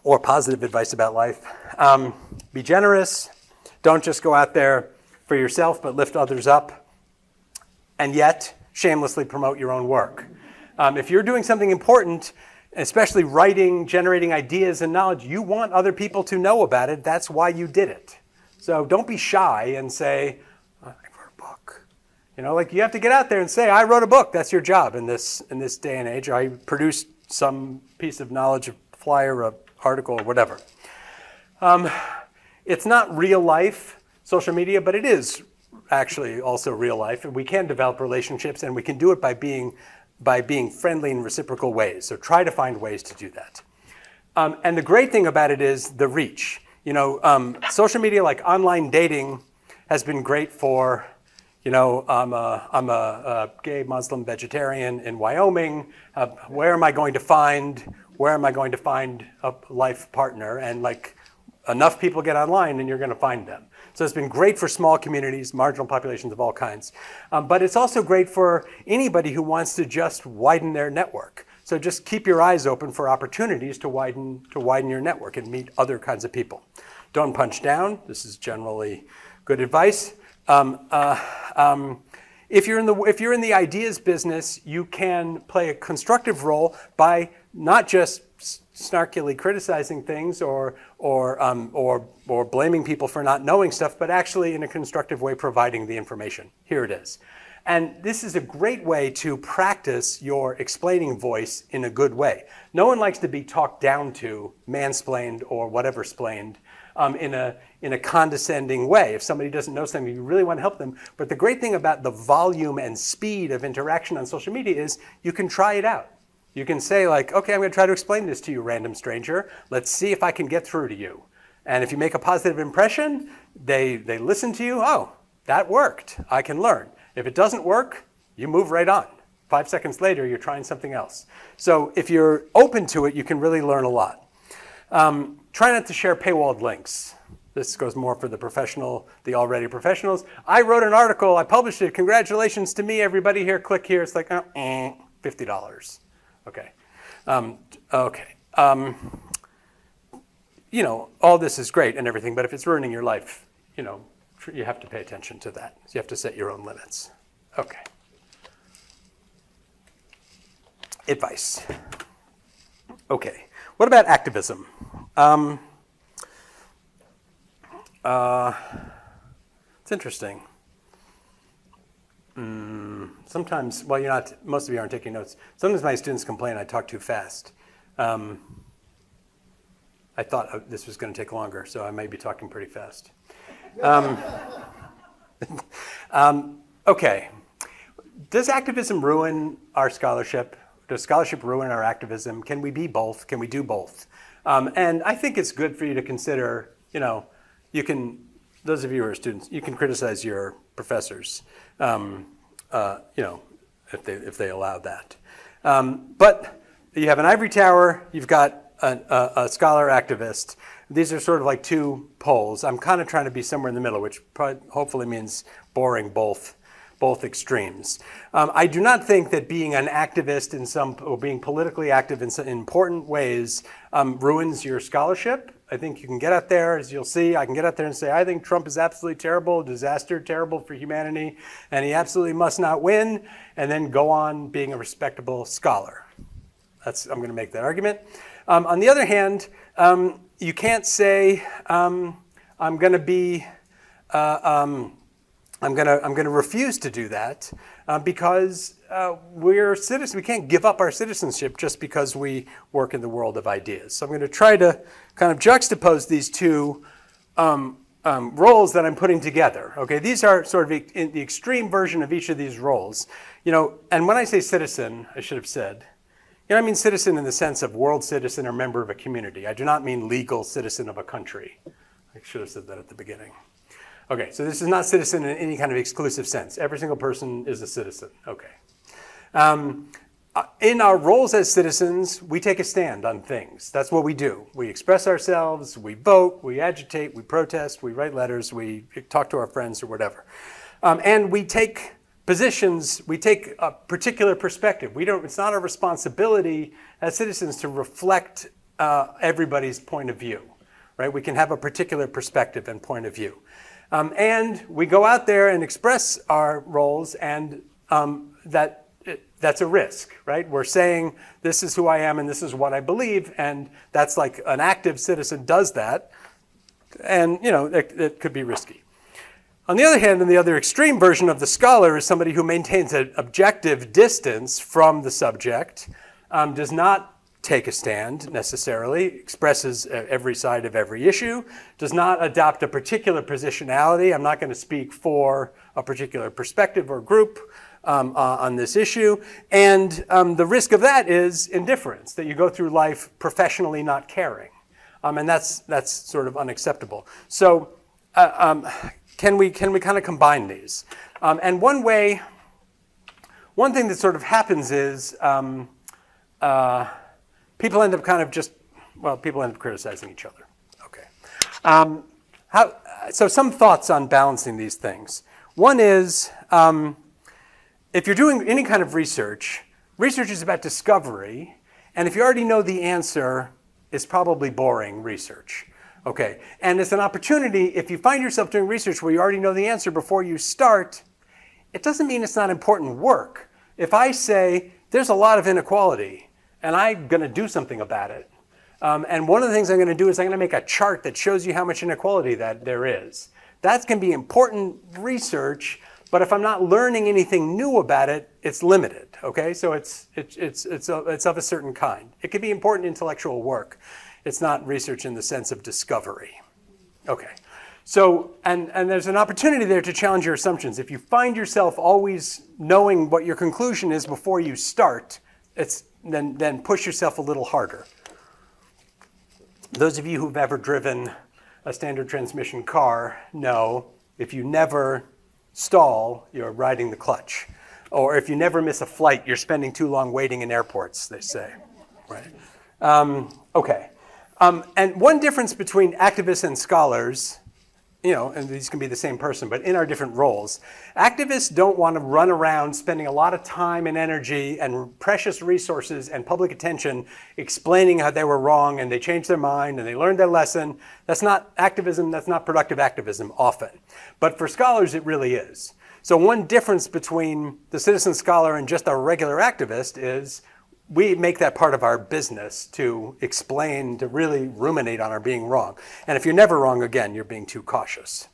or positive advice about life. Be generous. Don't just go out there for yourself, but lift others up. And yet shamelessly promote your own work. If you're doing something important, especially writing, generating ideas and knowledge, you want other people to know about it. That's why you did it. So don't be shy and say, I wrote a book. You know, like you have to get out there and say, I wrote a book. That's your job in this day and age. I produced some piece of knowledge, a flyer, an article, or whatever. It's not real life social media, but it is actually also real life, and we can develop relationships, and we can do it by being friendly in reciprocal ways. So try to find ways to do that. And the great thing about it is the reach. You know, social media like online dating has been great for, you know, I'm a gay Muslim vegetarian in Wyoming. Where am I going to find a life partner? And like enough people get online and you're going to find them. So it's been great for small communities, marginal populations of all kinds. But it's also great for anybody who wants to just widen their network. So just keep your eyes open for opportunities to widen your network and meet other kinds of people. Don't punch down. This is generally good advice. If you're in the ideas business, you can play a constructive role by not just snarkily criticizing things or blaming people for not knowing stuff, but actually in a constructive way providing the information. Here it is. And this is a great way to practice your explaining voice in a good way. No one likes to be talked down to, mansplained, or whatever splained in a condescending way. If somebody doesn't know something, you really want to help them. But the great thing about the volume and speed of interaction on social media is you can try it out. You can say like, okay, I'm going to try to explain this to you, random stranger. Let's see if I can get through to you. And if you make a positive impression, they listen to you. Oh, that worked. I can learn. If it doesn't work, you move right on. 5 seconds later, you're trying something else. So if you're open to it, you can really learn a lot. Try not to share paywalled links. This goes more for the professional, the already professionals. I wrote an article, I published it. Congratulations to me, everybody here. Click here. It's like $50. Okay. You know, all this is great and everything, but if it's ruining your life, you know, you have to pay attention to that. So you have to set your own limits. Okay. Advice. Okay. What about activism? It's interesting. Sometimes, well, you're not, most of you aren't taking notes. Sometimes my students complain I talk too fast. I thought this was going to take longer, so I may be talking pretty fast. Okay. Does activism ruin our scholarship? Does scholarship ruin our activism? Can we be both? Can we do both? And I think it's good for you to consider, you know, you can, those of you who are students, you can criticize your professors, you know, if they allow that. But you have an ivory tower, you've got a scholar activist. These are sort of like two poles. I'm kind of trying to be somewhere in the middle, which probably, hopefully means boring both extremes. I do not think that being an activist or being politically active in some important ways ruins your scholarship. I think you can get out there, as you'll see, I can get out there and say, I think Trump is absolutely terrible, disaster, terrible for humanity, and he absolutely must not win, and then go on being a respectable scholar. I'm going to make that argument. On the other hand, you can't say I'm going to refuse to do that because we're citizens. We can't give up our citizenship just because we work in the world of ideas. So I'm going to try to kind of juxtapose these two roles that I'm putting together. Okay, these are sort of in the extreme version of each of these roles. You know, and when I say citizen, I should have said, you know, I mean citizen in the sense of world citizen or member of a community. I do not mean legal citizen of a country. I should have said that at the beginning. Okay, so this is not citizen in any kind of exclusive sense. Every single person is a citizen. Okay. In our roles as citizens, we take a stand on things. That's what we do. We express ourselves, we vote, we agitate, we protest, we write letters, we talk to our friends or whatever. And we take positions, we take a particular perspective. It's not our responsibility as citizens to reflect everybody's point of view, right? We can have a particular perspective and point of view. And we go out there and express our roles, and that's a risk, right? We're saying, this is who I am and this is what I believe, and that's like an active citizen does that, and you know, it could be risky. On the other hand, in the other extreme version of the scholar is somebody who maintains an objective distance from the subject, does not take a stand necessarily, expresses every side of every issue, does not adopt a particular positionality. I'm not going to speak for a particular perspective or group, on this issue. And the risk of that is indifference, that you go through life professionally not caring. And that's sort of unacceptable. So can we kind of combine these? And one thing that sort of happens is people end up kind of people end up criticizing each other. Okay. So some thoughts on balancing these things. One is, if you're doing any kind of research, research is about discovery, and if you already know the answer, it's probably boring research. Okay, and it's an opportunity, if you find yourself doing research where you already know the answer before you start, it doesn't mean it's not important work. If I say, there's a lot of inequality, and I'm going to do something about it, and one of the things I'm going to do is I'm going to make a chart that shows you how much inequality that there is. That's going to be important research, but if I'm not learning anything new about it, it's limited. Okay, so it's of a certain kind. It could be important intellectual work. It's not research in the sense of discovery. Okay, so and there's an opportunity there to challenge your assumptions. If you find yourself always knowing what your conclusion is before you start, then push yourself a little harder. Those of you who've ever driven a standard transmission car know if you never stall, you're riding the clutch. Or if you never miss a flight, you're spending too long waiting in airports, they say. Right? Okay. And one difference between activists and scholars, and these can be the same person, but in our different roles, activists don't want to run around spending a lot of time and energy and precious resources and public attention explaining how they were wrong and they changed their mind and they learned their lesson. That's not activism, that's not productive activism often. But for scholars, it really is. So one difference between the citizen scholar and just a regular activist is we make that part of our business to explain, to really ruminate on our being wrong. And if you're never wrong, again, you're being too cautious.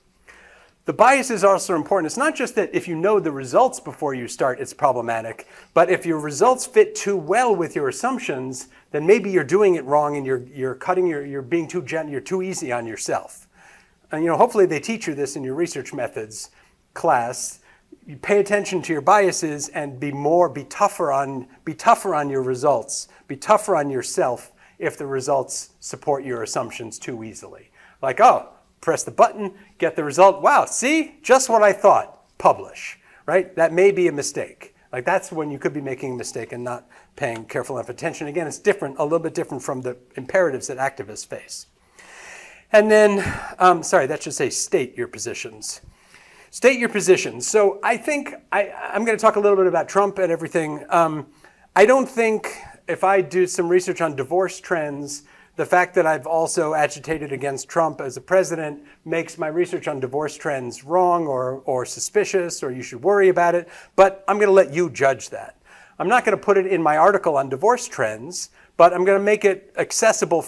The bias is also important. It's not just that if you know the results before you start, it's problematic, but if your results fit too well with your assumptions, then maybe you're doing it wrong and you're being too gentle, you're too easy on yourself. And hopefully they teach you this in your research methods class. You pay attention to your biases and be tougher on your results. Be tougher on yourself if the results support your assumptions too easily. Like, oh, press the button, get the result. Wow, see, just what I thought. Publish, right? That may be a mistake. Like that's when you could be making a mistake and not paying careful enough attention. Again, it's different, a little bit different from the imperatives that activists face. And then, that should say state your positions. State your positions. So I think I'm going to talk a little bit about Trump and everything. I don't think if I do some research on divorce trends, the fact that I've also agitated against Trump as a president makes my research on divorce trends wrong or suspicious or you should worry about it. But I'm going to let you judge that. I'm not going to put it in my article on divorce trends, but I'm going to make it accessible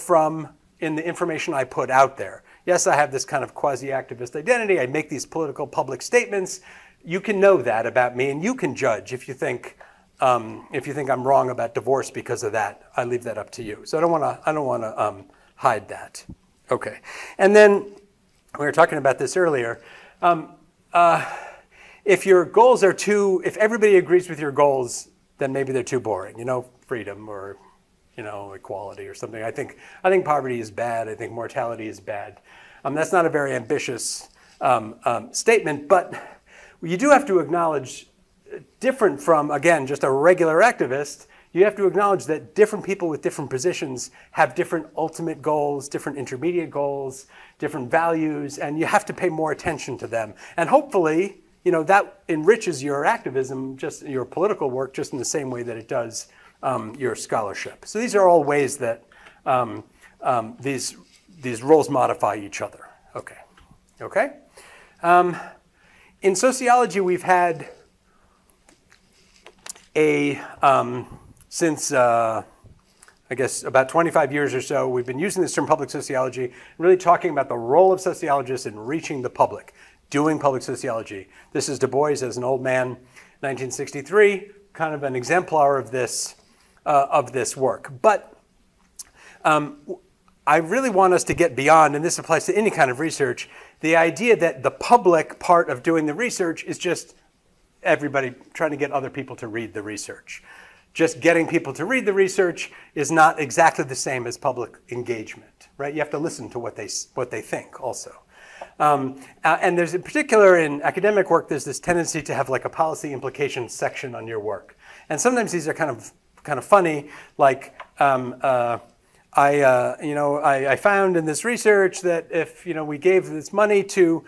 in the information I put out there. Yes, I have this kind of quasi-activist identity. I make these political public statements. You can know that about me, and you can judge if you think I'm wrong about divorce because of that. I leave that up to you. So I don't want to hide that. Okay, and then we were talking about this earlier. If your goals are if everybody agrees with your goals, then maybe they're too boring. Freedom or equality or something. I think poverty is bad. I think mortality is bad. That's not a very ambitious statement, but you do have to acknowledge, different from, again, just a regular activist, you have to acknowledge that different people with different positions have different ultimate goals, different intermediate goals, different values, and you have to pay more attention to them. And hopefully, that enriches your activism, just your political work, just in the same way that it does your scholarship. So these are all ways that these roles modify each other. Okay. In sociology, we've had since I guess about 25 years or so, we've been using this term public sociology, really talking about the role of sociologists in reaching the public, doing public sociology. This is Du Bois as an old man, 1963, kind of an exemplar of this work. But I really want us to get beyond, and this applies to any kind of research, the idea that the public part of doing the research is just everybody, trying to get other people to read the research. Just getting people to read the research is not exactly the same as public engagement, right? You have to listen to what they think also. And there's, in particular in academic work, there's this tendency to have like a policy implications section on your work. And sometimes these are kind of funny, like I found in this research that if we gave this money to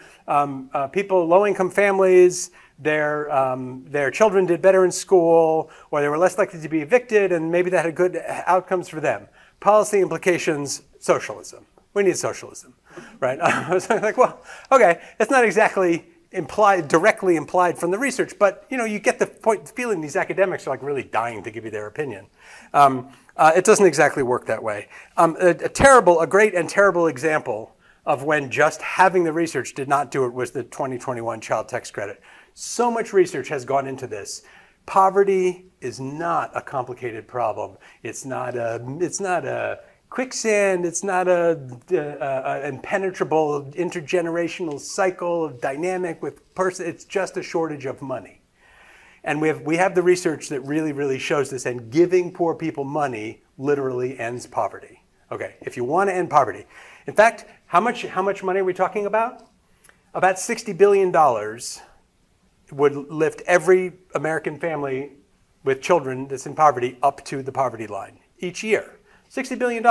people, low-income families, their children did better in school, or they were less likely to be evicted, and maybe that had good outcomes for them. Policy implications, socialism. We need socialism, right? I was like, well, okay, it's not exactly directly implied from the research, but you get the point, feeling these academics are like really dying to give you their opinion. It doesn't exactly work that way. A great and terrible example of when just having the research did not do it was the 2021 child tax credit. So much research has gone into this. Poverty is not a complicated problem. It's not a quicksand. It's not an impenetrable intergenerational cycle of dynamic with person. It's just a shortage of money. And we have the research that really, really shows this, and giving poor people money literally ends poverty. Okay, if you want to end poverty. In fact, how much money are we talking about? About $60 billion would lift every American family with children that's in poverty up to the poverty line each year. $60 billion.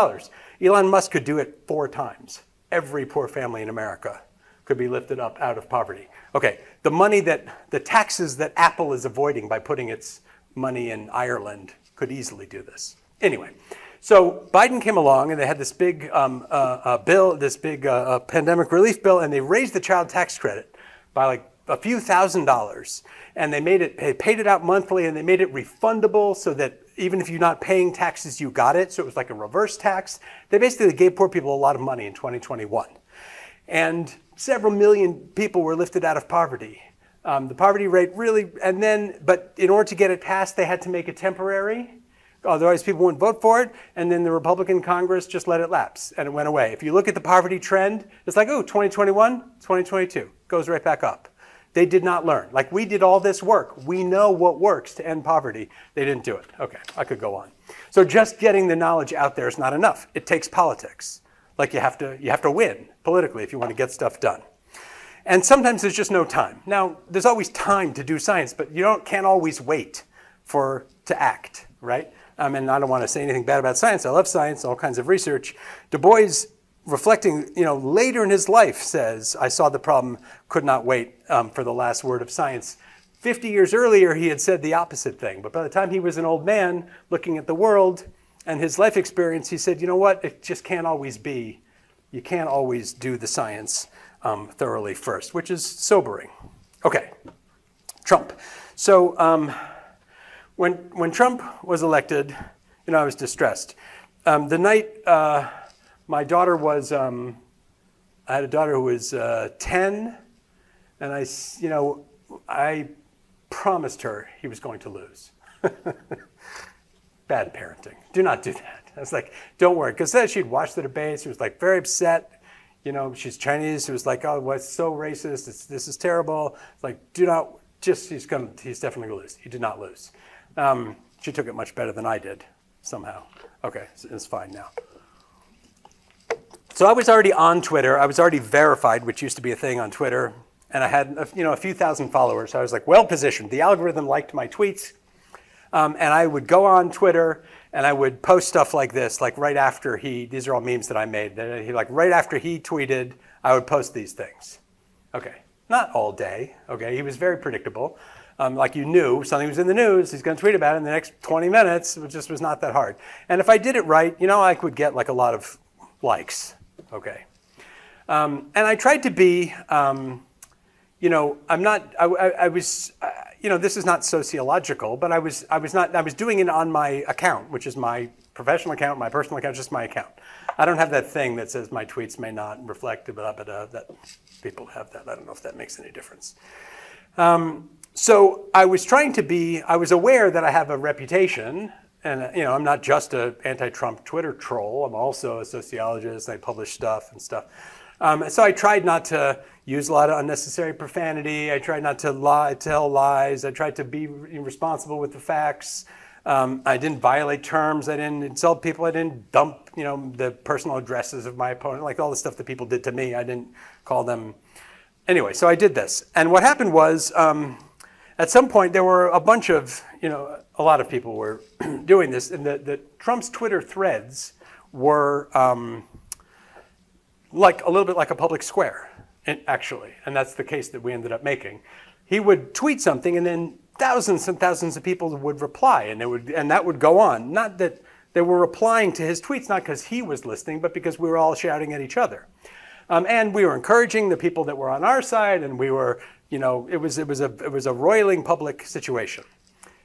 Elon Musk could do it 4 times. Every poor family in America could be lifted up out of poverty. Okay, the taxes that Apple is avoiding by putting its money in Ireland could easily do this. Anyway, so Biden came along and they had this big bill, this big pandemic relief bill, and they raised the child tax credit by like a few $1,000s, and they paid it out monthly, and they made it refundable so that even if you're not paying taxes, you got it. So it was like a reverse tax. They basically gave poor people a lot of money in 2021. And several million people were lifted out of poverty. The poverty rate really, but in order to get it passed, they had to make it temporary. Otherwise, people wouldn't vote for it. And then the Republican Congress just let it lapse, and it went away. If you look at the poverty trend, it's like, oh, 2021, 2022, goes right back up. They did not learn. Like, we did all this work. We know what works to end poverty. They didn't do it. Okay, I could go on. So just getting the knowledge out there is not enough. It takes politics. Like, you have to win politically if you want to get stuff done. And sometimes there's just no time. Now, there's always time to do science, but you can't always wait to act, right? And I don't want to say anything bad about science. I love science, all kinds of research. Du Bois, reflecting, later in his life, says, I saw the problem, could not wait for the last word of science. 50 years earlier, he had said the opposite thing. But by the time he was an old man looking at the world and his life experience, he said, you know what? It just can't always be. You can't always do the science thoroughly first, which is sobering. Okay, Trump. So when Trump was elected, I was distressed. The night my daughter was, I had a daughter who was 10, and I promised her he was going to lose. Bad parenting. Do not do that. I was like, don't worry, because then she'd watch the debates. She was like very upset. She's Chinese. She was like, oh, well, it's so racist. This is terrible. It's like, he's definitely going to lose. He did not lose. She took it much better than I did, somehow. Okay, it's fine now. So I was already on Twitter. I was already verified, which used to be a thing on Twitter. And I had a few thousand followers. So I was like well positioned. The algorithm liked my tweets. And I would go on Twitter and I would post stuff like this, like right after these are all memes that I made. Right after he tweeted, I would post these things. Okay, not all day. Okay, he was very predictable. Like you knew something was in the news, he's going to tweet about it in the next 20 minutes. It just was not that hard. And if I did it right, I could get like a lot of likes. Okay. And I tried to be, I'm not, I was, this is not sociological, but I was doing it on my account, which is my professional account, my personal account, just my account. I don't have that thing that says my tweets may not reflect, that people have that. I don't know if that makes any difference. So I was I was aware that I have a reputation, and I'm not just an anti-Trump Twitter troll. I'm also a sociologist. I publish stuff and stuff. So I tried not to use a lot of unnecessary profanity. I tried not to tell lies. I tried to be responsible with the facts. I didn't violate terms. I didn't insult people. I didn't dump, the personal addresses of my opponent, like all the stuff that people did to me. I didn't call them. Anyway, so I did this. And what happened was, at some point, there were a bunch of, a lot of people were doing this. And the Trump's Twitter threads were like a little bit like a public square, actually. And that's the case that we ended up making. He would tweet something, and then thousands and thousands of people would reply, and that would go on. Not that they were replying to his tweets, not because he was listening, but because we were all shouting at each other. And we were encouraging the people that were on our side, and we were, it was a roiling public situation.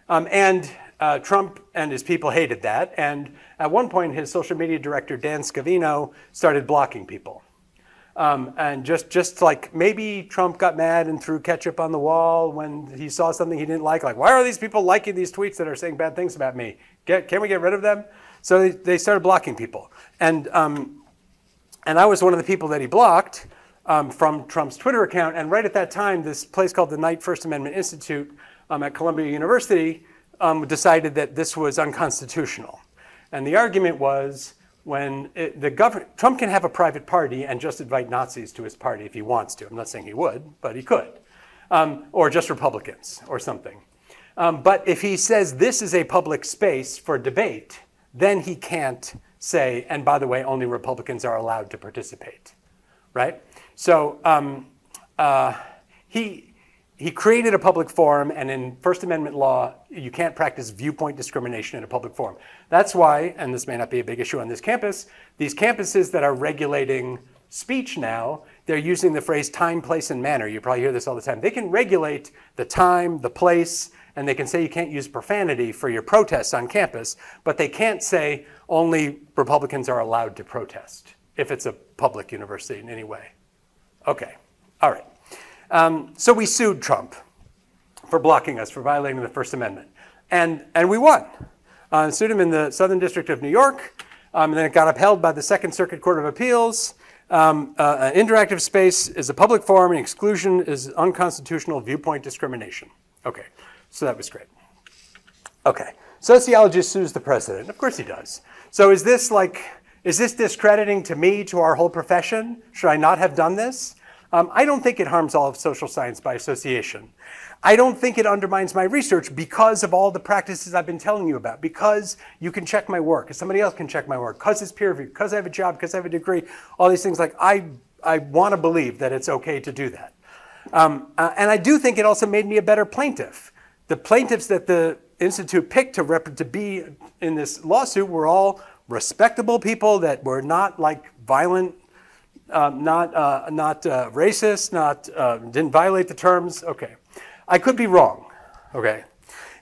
And Trump and his people hated that. And at one point, his social media director, Dan Scavino, started blocking people. And just like maybe Trump got mad and threw ketchup on the wall when he saw something he didn't like why are these people liking these tweets that are saying bad things about me? Can we get rid of them? So they started blocking people. And I was one of the people that he blocked from Trump's Twitter account. And right at that time, this place called the Knight First Amendment Institute at Columbia University decided that this was unconstitutional. And the argument was, when Trump can have a private party and just invite Nazis to his party if he wants to. I'm not saying he would, but he could. Or just Republicans or something. But if he says this is a public space for debate, then he can't say, and by the way, only Republicans are allowed to participate, right? So he created a public forum, and in First Amendment law, you can't practice viewpoint discrimination in a public forum. That's why, and this may not be a big issue on this campus, these campuses that are regulating speech now, they're using the phrase time, place, and manner. You probably hear this all the time. They can regulate the time, the place, and they can say you can't use profanity for your protests on campus, but they can't say only Republicans are allowed to protest if it's a public university in any way. Okay, all right. So we sued Trump for blocking us, for violating the First Amendment. And we won. Sued him in the Southern District of New York, and then it got upheld by the Second Circuit Court of Appeals. Interactive space is a public forum, and exclusion is unconstitutional viewpoint discrimination. Okay, so that was great. Okay, sociologist sues the president. Of course he does. So is this discrediting to me, to our whole profession? Should I not have done this? I don't think it harms all of social science by association. I don't think it undermines my research because of all the practices I've been telling you about, because you can check my work, because somebody else can check my work, because it's peer reviewed, because I have a job, because I have a degree, all these things. I want to believe that it's okay to do that. And I do think it also made me a better plaintiff. The plaintiffs that the Institute picked to be in this lawsuit were all respectable people that were not like violent, not racist, didn't violate the terms. Okay, I could be wrong. Okay,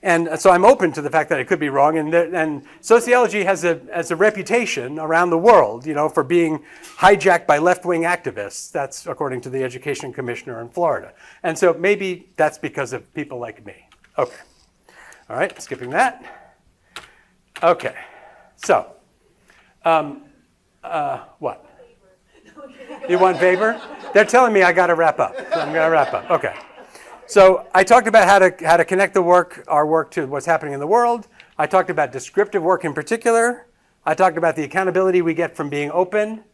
and so I'm open to the fact that I could be wrong. And sociology has a reputation around the world, for being hijacked by left-wing activists. That's according to the Education Commissioner in Florida. And so maybe that's because of people like me. Okay, all right, skipping that. Okay, so what? You want favor? They're telling me I got to wrap up. So I'm going to wrap up. Okay. So I talked about how to connect our work to what's happening in the world. I talked about descriptive work in particular. I talked about the accountability we get from being open.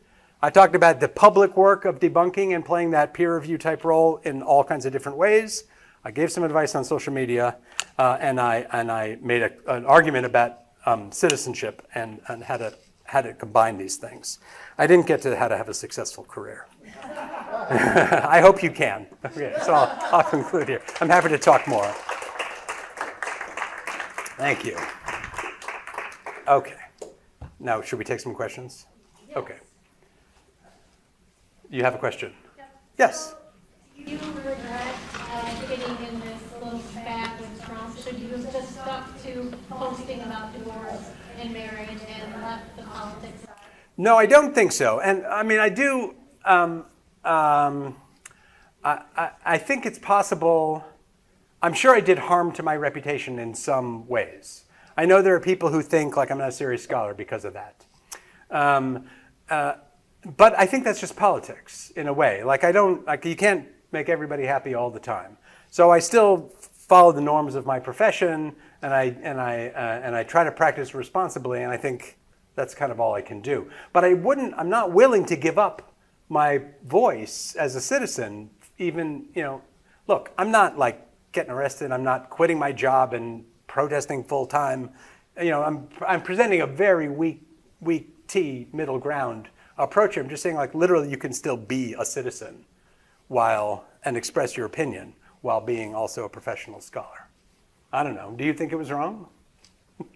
I talked about the public work of debunking and playing that peer review type role in all kinds of different ways. I gave some advice on social media, and I made an argument about citizenship and how to combine these things. I didn't get to how to have a successful career. I hope you can. Okay, so I'll conclude here. I'm happy to talk more. Thank you. Okay. Now, should we take some questions? Yes. Okay. You have a question? Yes. So, do you regret getting in this little spat with Trump? Should you have just stuck to posting about divorce and marriage and left the politics out? No, I don't think so. And I mean, I do. I think it's possible. I'm sure I did harm to my reputation in some ways. I know there are people who think like I'm not a serious scholar because of that. But I think that's just politics in a way. Like you can't make everybody happy all the time. So I still follow the norms of my profession, and I try to practice responsibly, and I think that's kind of all I can do. But I'm not willing to give up my voice as a citizen, even, look, I'm not like getting arrested, I'm not quitting my job and protesting full time. I'm presenting a very weak middle ground approach. I'm just saying, like, literally you can still be a citizen and express your opinion while being also a professional scholar. I don't know. Do you think it was wrong? Well,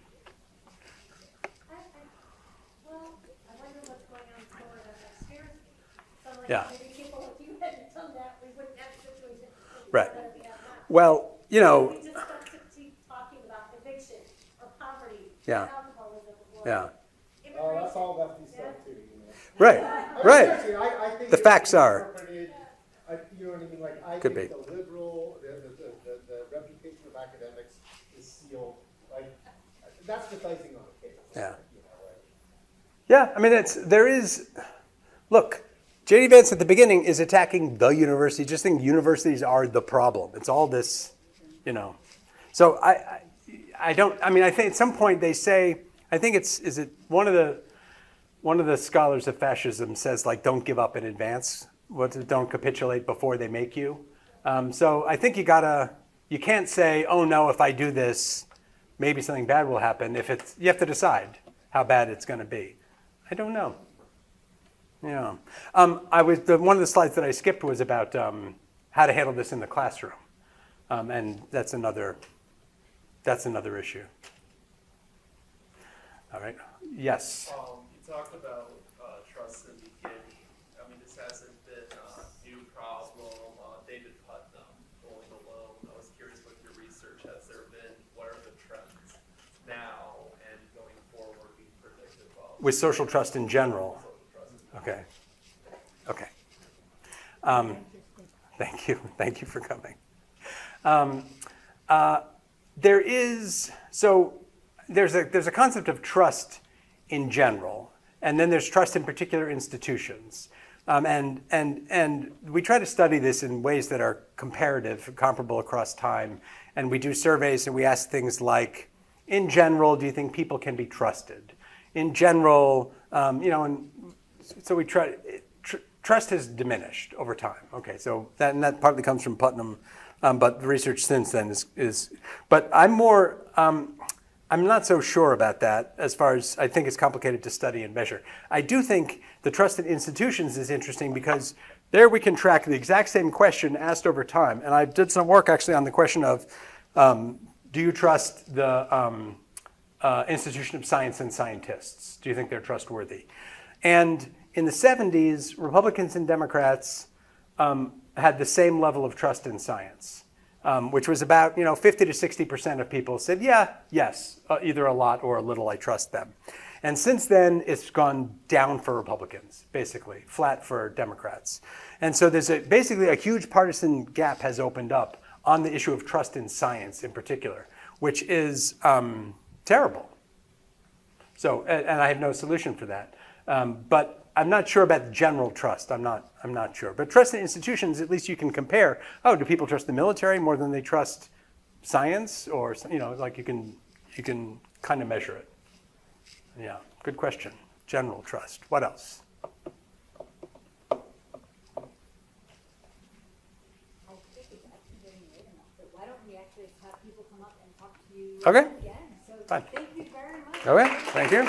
I wonder what's going on forward upstairs. Yeah. Maybe people, if you hadn't done that, we wouldn't have a situation. Right. Well, We just have to keep talking about eviction or poverty, Yeah. alcoholism, or Yeah. Oh, that's all lefty stuff too. Right. Right. Seriously, I think The facts are. You know what I mean? Like, I Could think be. the liberal, the reputation of academics is sealed. Like, that's just icing on the cake. Yeah. You know, like, Yeah, I mean, look, J.D. Vance at the beginning is attacking the university, just think universities are the problem. It's all this, So I think at some point they say, I think is it one of the scholars of fascism says, like, don't give up in advance, don't capitulate before they make you. So I think you can't say, oh no, if I do this, maybe something bad will happen. You have to decide how bad it's going to be. I don't know. Yeah. One of the slides that I skipped was about how to handle this in the classroom, and that's another issue. All right. Yes. You talked about trust in the beginning. I mean, this hasn't been a new problem. David Putnam going alone. I was curious with your research. What are the trends now and going forward being predicted of? With social trust in general. Okay. Okay. Thank you. Thank you for coming. There's a concept of trust in general, and then there's trust in particular institutions. And we try to study this in ways that are comparable across time. And we do surveys and we ask things like, in general, do you think people can be trusted? In general, and so we try. Trust has diminished over time. Okay, so that partly comes from Putnam, but the research since then is. But I'm not so sure about that as far as I think it's complicated to study and measure. I do think the trust in institutions is interesting because there we can track the exact same question asked over time. And I did some work actually on the question of, do you trust the institution of science and scientists? Do you think they're trustworthy? And in the 70s, Republicans and Democrats had the same level of trust in science, which was about 50 to 60% of people said, yes, either a lot or a little, I trust them. And since then, it's gone down for Republicans, basically, flat for Democrats. And so there's basically a huge partisan gap has opened up on the issue of trust in science in particular, which is terrible. So, and I have no solution for that. But I'm not sure about general trust. I'm not sure. But trust in institutions, at least you can compare. Oh, do people trust the military more than they trust science? Or like you can kind of measure it. Yeah, good question. General trust. What else? I think it's actually getting late enough, but why don't we actually have people come up and talk to you Okay. again? So Fine. thank you very much. Okay, thank you.